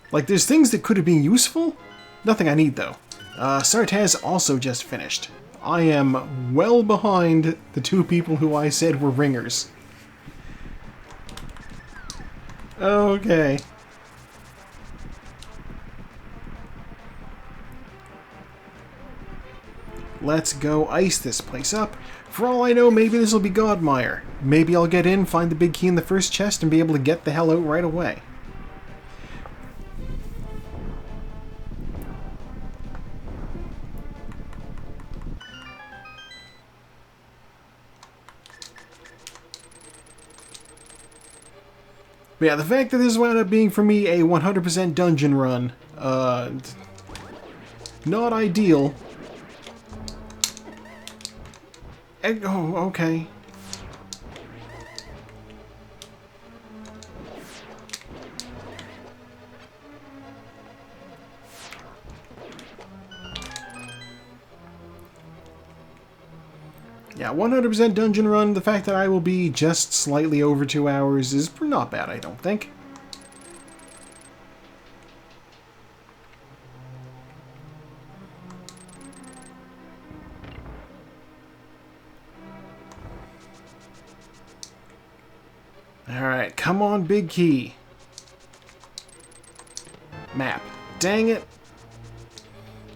Like, there's things that could have been useful. Nothing I need, though. Sartaz also just finished. I am well behind the 2 people who I said were ringers. Okay. Let's go ice this place up. For all I know, maybe this will be Godmire. Maybe I'll get in, find the big key in the first chest, and be able to get the hell out right away. But yeah, the fact that this wound up being, for me, a 100% dungeon run, not ideal. And, oh, okay. Yeah, 100% dungeon run. The fact that I will be just slightly over 2 hours is not bad, I don't think. Alright, come on, big key. Map. Dang it.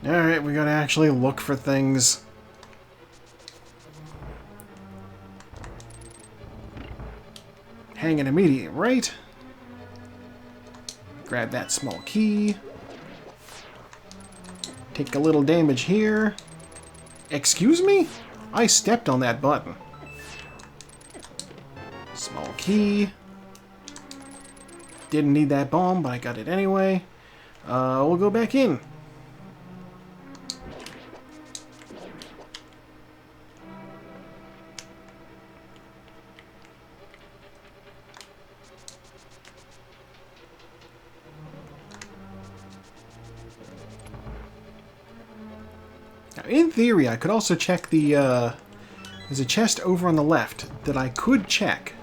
Alright, we gotta actually look for things. Hang an immediate right. Grab that small key. Take a little damage here. Excuse me? I stepped on that button. Small key. Didn't need that bomb, but I got it anyway. We'll go back in. Now, in theory, I could also check the, there's a chest over on the left that I could check.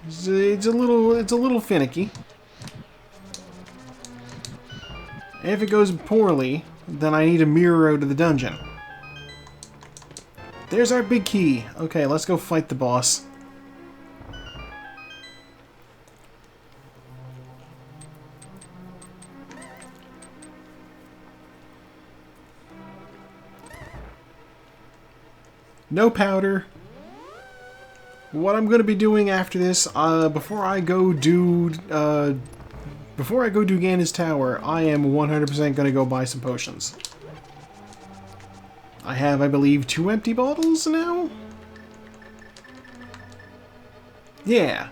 It's a little finicky. If it goes poorly, then I need a mirror out of the dungeon. There's our big key. Okay, let's go fight the boss. No powder. What I'm going to be doing after this, before I go do Ganon's Tower, I am 100% going to go buy some potions. I have, I believe, 2 empty bottles now? Yeah.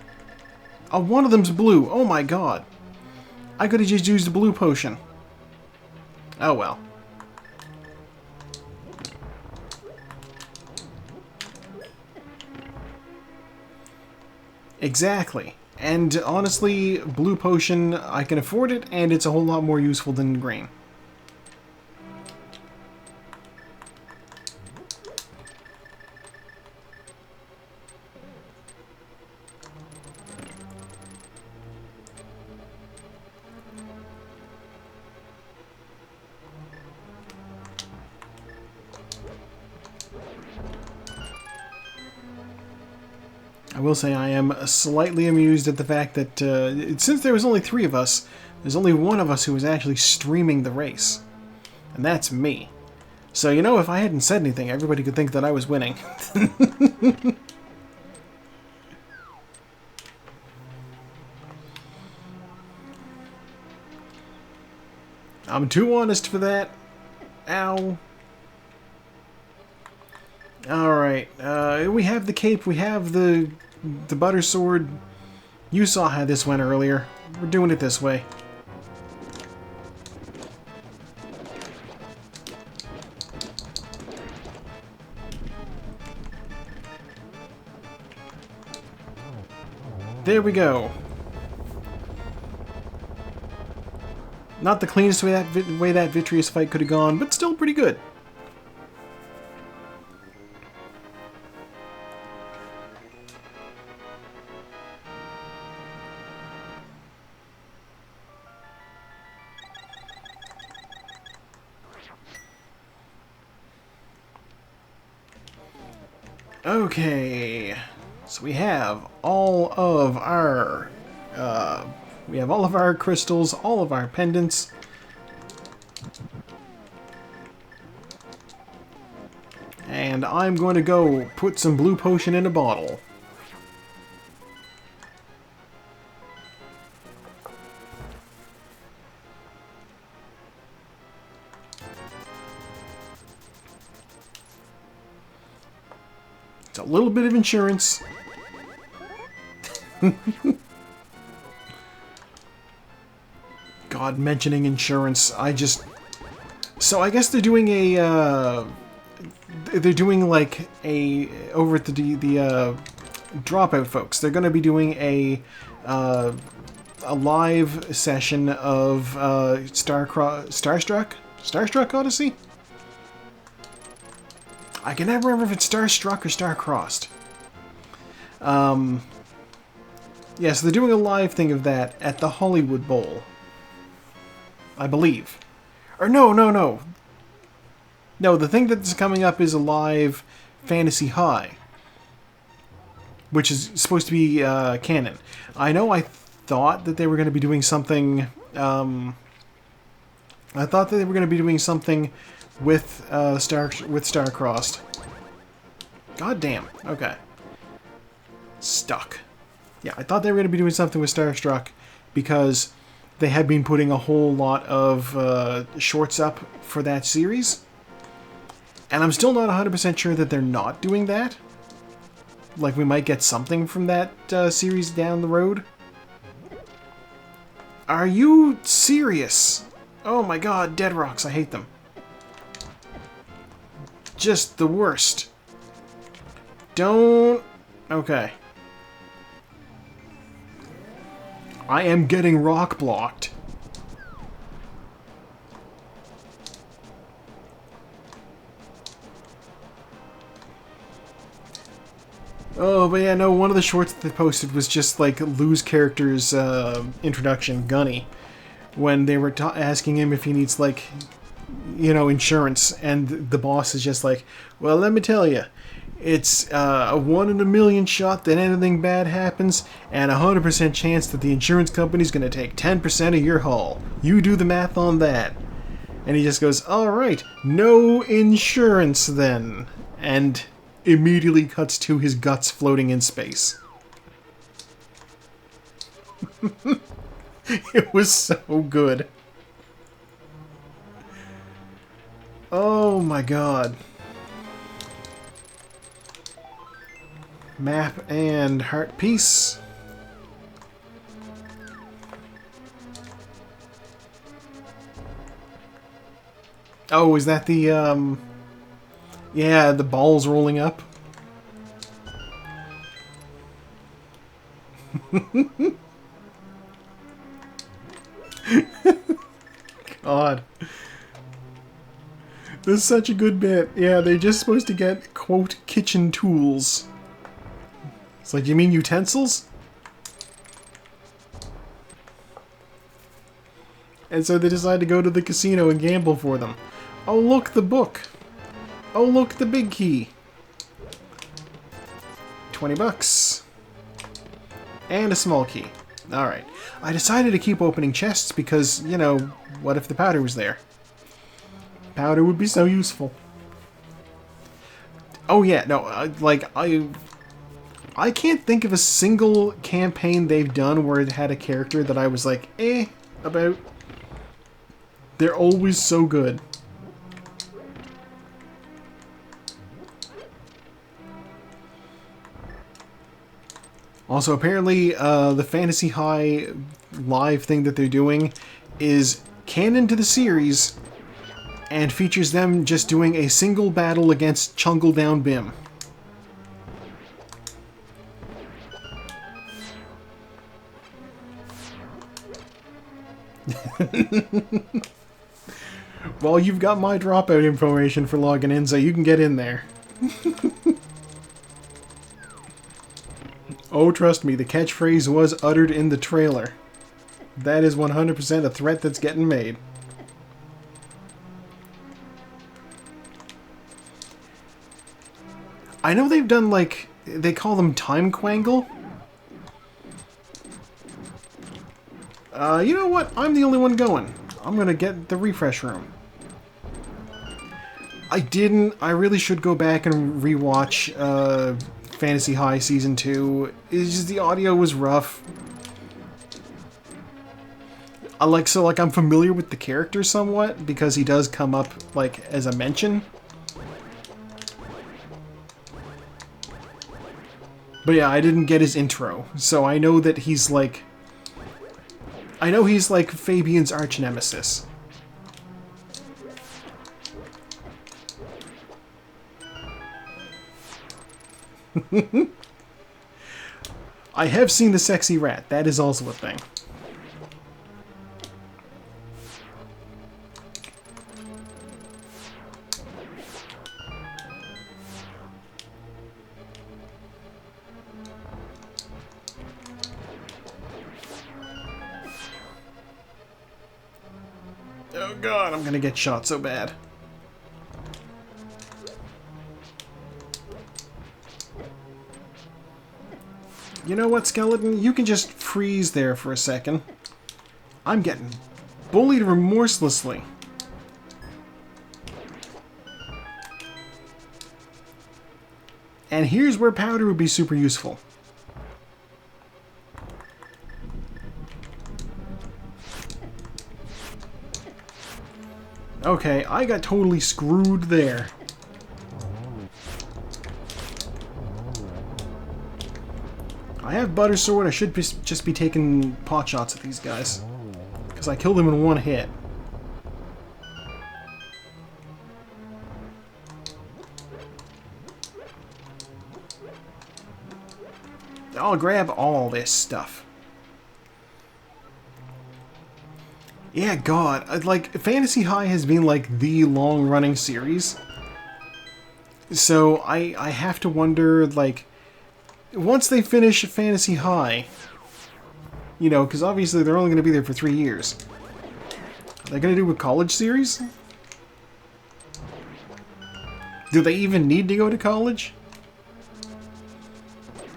One of them's blue. Oh my god. I could have just used the blue potion. Oh well. Exactly. And honestly, blue potion, I can afford it, and it's a whole lot more useful than green. I will say I am slightly amused at the fact that since there was only 3 of us, there's only one of us who was actually streaming the race. And that's me. So, you know, if I hadn't said anything, everybody could think that I was winning. I'm too honest for that. Ow. Alright, we have the cape, we have the butter sword. You saw how this went earlier. We're doing it this way. There we go. Not the cleanest way that Vitreous fight could have gone, but still pretty good. Okay, so we have all of our crystals, all of our pendants. And I'm going to go put some blue potion in a bottle. It's a little bit of insurance. God, mentioning insurance, so I guess they're doing a, they're doing like a, over at the Dropout folks, they're going to be doing a live session of Starstruck Odyssey? I can never remember if it's Starstruck or Star-Crossed. Yeah, so they're doing a live thing of that at the Hollywood Bowl. I believe. Or no. No, the thing that's coming up is a live Fantasy High. Which is supposed to be canon. I know I thought that they were going to be doing something... I thought that they were going to be doing something with Star-Crossed. God damn. Okay. Stuck. Yeah, I thought they were going to be doing something with Starstruck because they had been putting a whole lot of shorts up for that series. And I'm still not 100% sure that they're not doing that. Like, we might get something from that series down the road. Are you serious? Oh my god, Dead Rocks, I hate them. Just the worst. Don't... Okay. I am getting rock blocked. Oh, but yeah, no, one of the shorts that they posted was just like Lou's character's introduction, Gunny, when they were asking him if he needs, like, you know, insurance, and the boss is just like, well, let me tell you, it's a 1 in a million shot that anything bad happens, and a 100% chance that the insurance company's going to take 10% of your haul. You do the math on that. And he just goes, alright, no insurance then. And immediately cuts to his guts floating in space. It was so good. Oh my god. Map and heart piece. Oh, is that the, yeah, the balls rolling up? God. This is such a good bit. Yeah, they're just supposed to get, quote, kitchen tools. It's like, you mean utensils? And so they decide to go to the casino and gamble for them. Oh, look, the book. Oh, look, the big key. 20 bucks. And a small key. Alright. I decided to keep opening chests because, you know, what if the powder was there? Powder would be so useful. Oh yeah, no, like, I can't think of a single campaign they've done where it had a character that I was like, about. They're always so good. Also, apparently, the Fantasy High live thing that they're doing is canon to the series and features them just doing a single battle against Chungle Down Bim. Well, you've got my dropout information for logging in, so you can get in there. Oh, trust me, the catchphrase was uttered in the trailer. That is 100% a threat that's getting made. I know they've done, like, they call them time quangle. You know what? I'm the only one going. I'm gonna get the refresh room. I really should go back and rewatch Fantasy High Season 2. It's just the audio was rough. I'm familiar with the character somewhat, because he does come up, like, as a mention. But yeah, I didn't get his intro, so I know that he's, like... I know he's, like, Fabian's arch-nemesis. I have seen the sexy rat. That is also a thing. god, I'm gonna get shot so bad. You know what, Skeleton? You can just freeze there for a second. I'm getting bullied remorselessly. And here's where powder would be super useful. Okay, I got totally screwed there. I have Butter Sword. I should just be taking pot shots at these guys. Because I killed them in one hit. I'll grab all this stuff. Yeah, God, like, Fantasy High has been, like, the long-running series. So, I have to wonder, like, once they finish Fantasy High, you know, because obviously they're only going to be there for 3 years. Are they going to do a college series? Do they even need to go to college?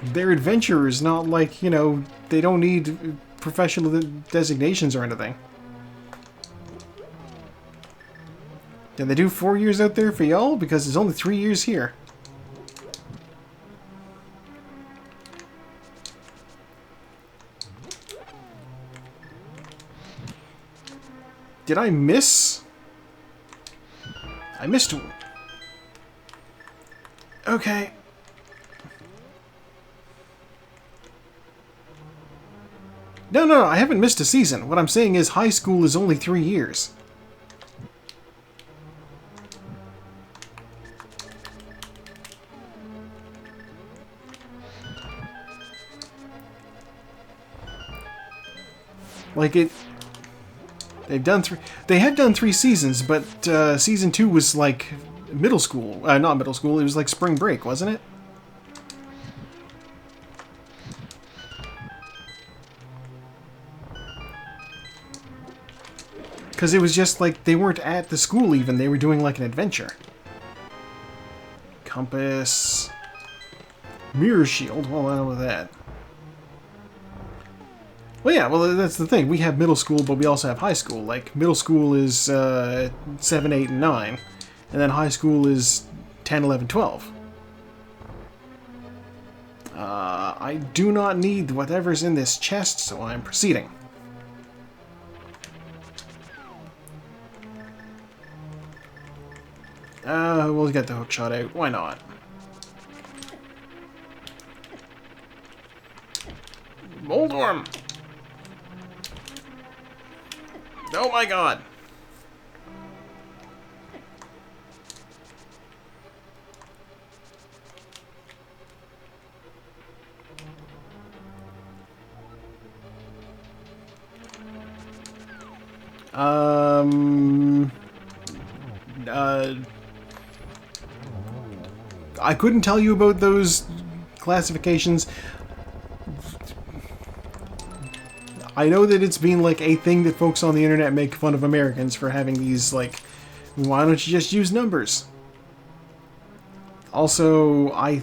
They're adventurers, not like, you know, they don't need professional designations or anything. Did they do 4 years out there for y'all? Because there's only 3 years here. Did I miss? I missed one. Okay. No, I haven't missed a season. What I'm saying is high school is only 3 years. Like it... They've done three... They had done 3 seasons, but season 2 was like middle school. Not middle school, it was like spring break, wasn't it? Because it was just like, they weren't at the school even, they were doing like an adventure. Compass. Mirror shield, well, I know that. Well, yeah, well, that's the thing. We have middle school, but we also have high school. Like, middle school is 7, 8, and 9. And then high school is 10, 11, 12. I do not need whatever's in this chest, so I'm proceeding. We'll get the hook shot out. Why not? Moldworm! Oh my god! I couldn't tell you about those classifications. I know that it's been like a thing that folks on the internet make fun of Americans for having these, like, why don't you just use numbers? Also, I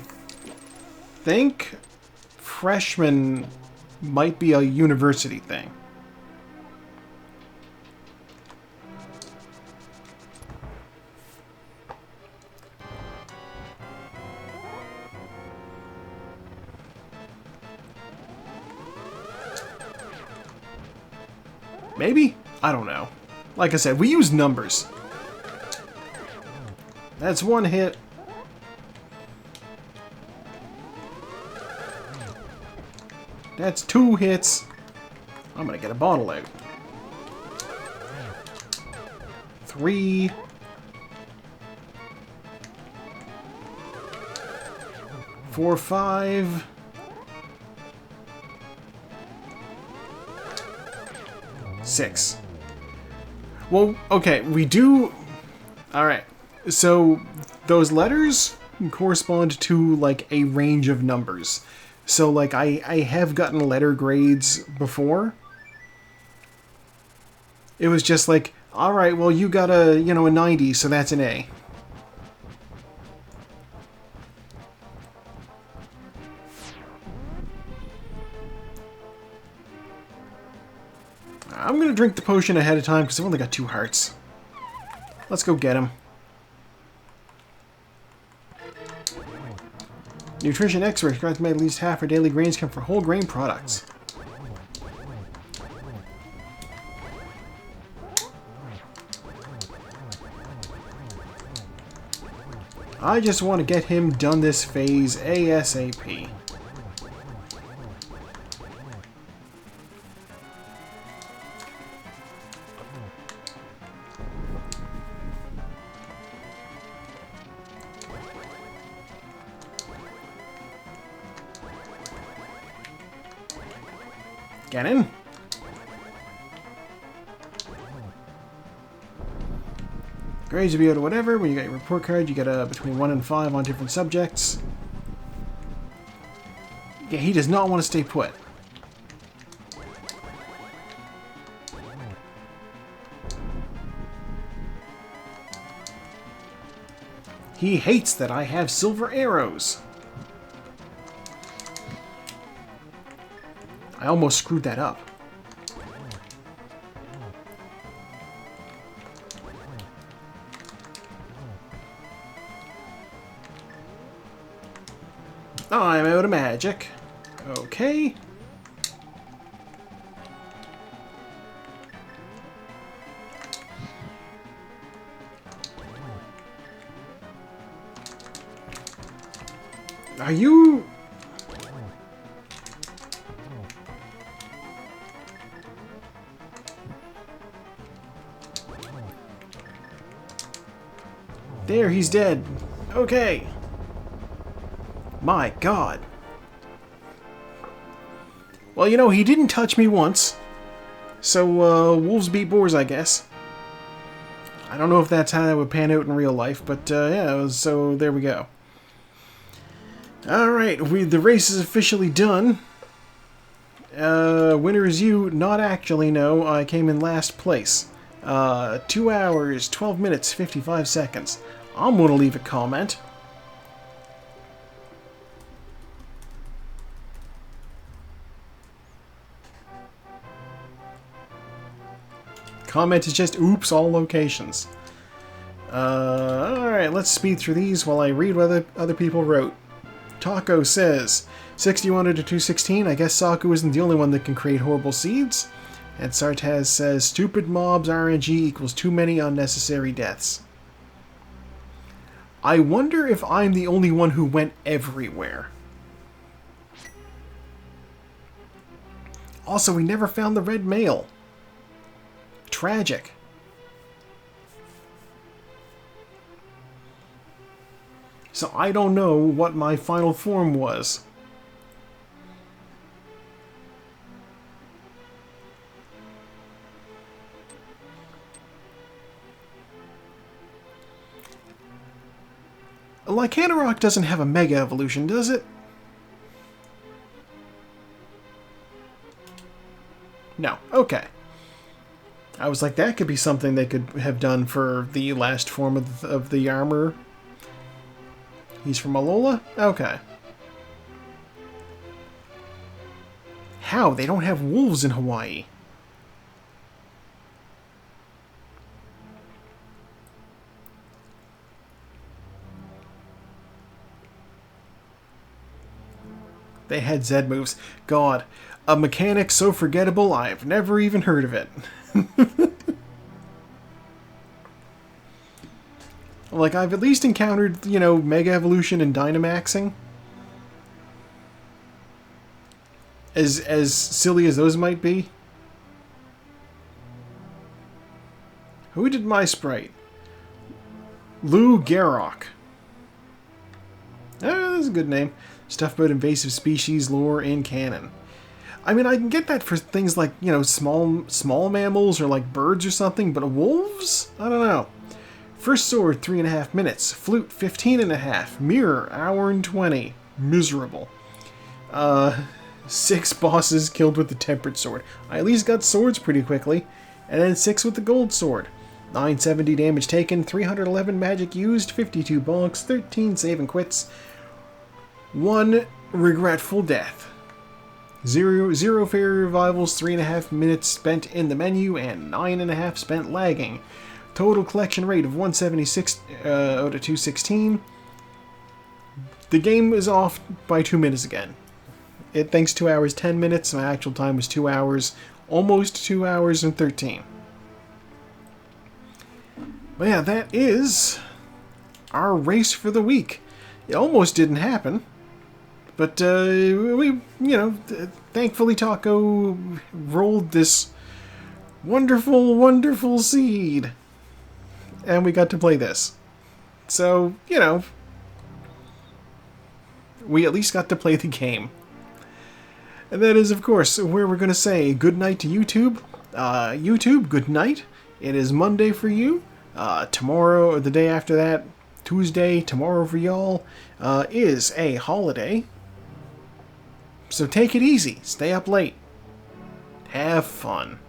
think freshman might be a university thing. Maybe? I don't know. Like I said, we use numbers. That's 1 hit. That's 2 hits. I'm gonna get a bottle out. 3. 4, 5. 6. Well, okay, we do... Alright, so those letters correspond to, like, a range of numbers. So, like, I have gotten letter grades before. It was just like, Alright, well you got a, you know, a 90, so that's an A. I'm gonna drink the potion ahead of time because I've only got 2 hearts. Let's go get him. Nutrition experts recommend at least half our daily grains come from whole grain products. I just want to get him done this phase ASAP. Get in. Grades will be out of whatever. When you got your report card, you get between 1 and 5 on different subjects. Yeah, he does not want to stay put. He hates that I have silver arrows. I almost screwed that up. I'm out of magic. Okay. Are you... There, he's dead. Okay. My God. Well, you know, he didn't touch me once. So, wolves beat boars, I guess. I don't know if that's how that would pan out in real life, but, yeah, so there we go. Alright, the race is officially done. Winner is you. Not actually, no. I came in last place. 2 hours, 12 minutes, 55 seconds. I'm going to leave a comment. Comment is just oops, all locations. Alright, let's speed through these while I read what other people wrote. Taco says, 61 to 216, I guess Saku isn't the only one that can create horrible seeds. And Sartaz says, stupid mobs RNG equals too many unnecessary deaths. I wonder if I'm the only one who went everywhere. Also, we never found the red mail. Tragic. So I don't know what my final form was. Lycanroc doesn't have a Mega Evolution, does it? No. Okay. I was like, that could be something they could have done for the last form of the armor. He's from Alola? Okay. How? They don't have wolves in Hawaii. They had Z moves. God, a mechanic so forgettable I've never even heard of it. Like, I've at least encountered, you know, Mega Evolution and Dynamaxing. As silly as those might be. Who did my sprite? Lou Garrock. Oh, that's a good name. Stuff about invasive species, lore, and canon. I mean, I can get that for things like, you know, small mammals or like birds or something, but wolves? I don't know. First sword, 3.5 minutes. Flute, 15.5. Mirror, hour and 20. Miserable. 6 bosses killed with the tempered sword. I at least got swords pretty quickly. And then 6 with the gold sword. 970 damage taken, 311 magic used, 52 bonks, 13 save and quits, 1 regretful death. Zero fairy revivals, 3.5 minutes spent in the menu, and 9.5 spent lagging. Total collection rate of 176 out of 216. The game is off by 2 minutes again. It thinks 2 hours 10 minutes. My actual time was 2 hours, almost 2 hours and 13. But yeah, that is our race for the week. It almost didn't happen. But, thankfully Taco rolled this wonderful, wonderful seed. And we got to play this. So, we at least got to play the game. And that is, of course, where we're going to say good night to YouTube. YouTube, good night. It is Monday for you. Tomorrow, or the day after that, Tuesday, tomorrow for y'all, is a holiday. So take it easy. Stay up late. Have fun.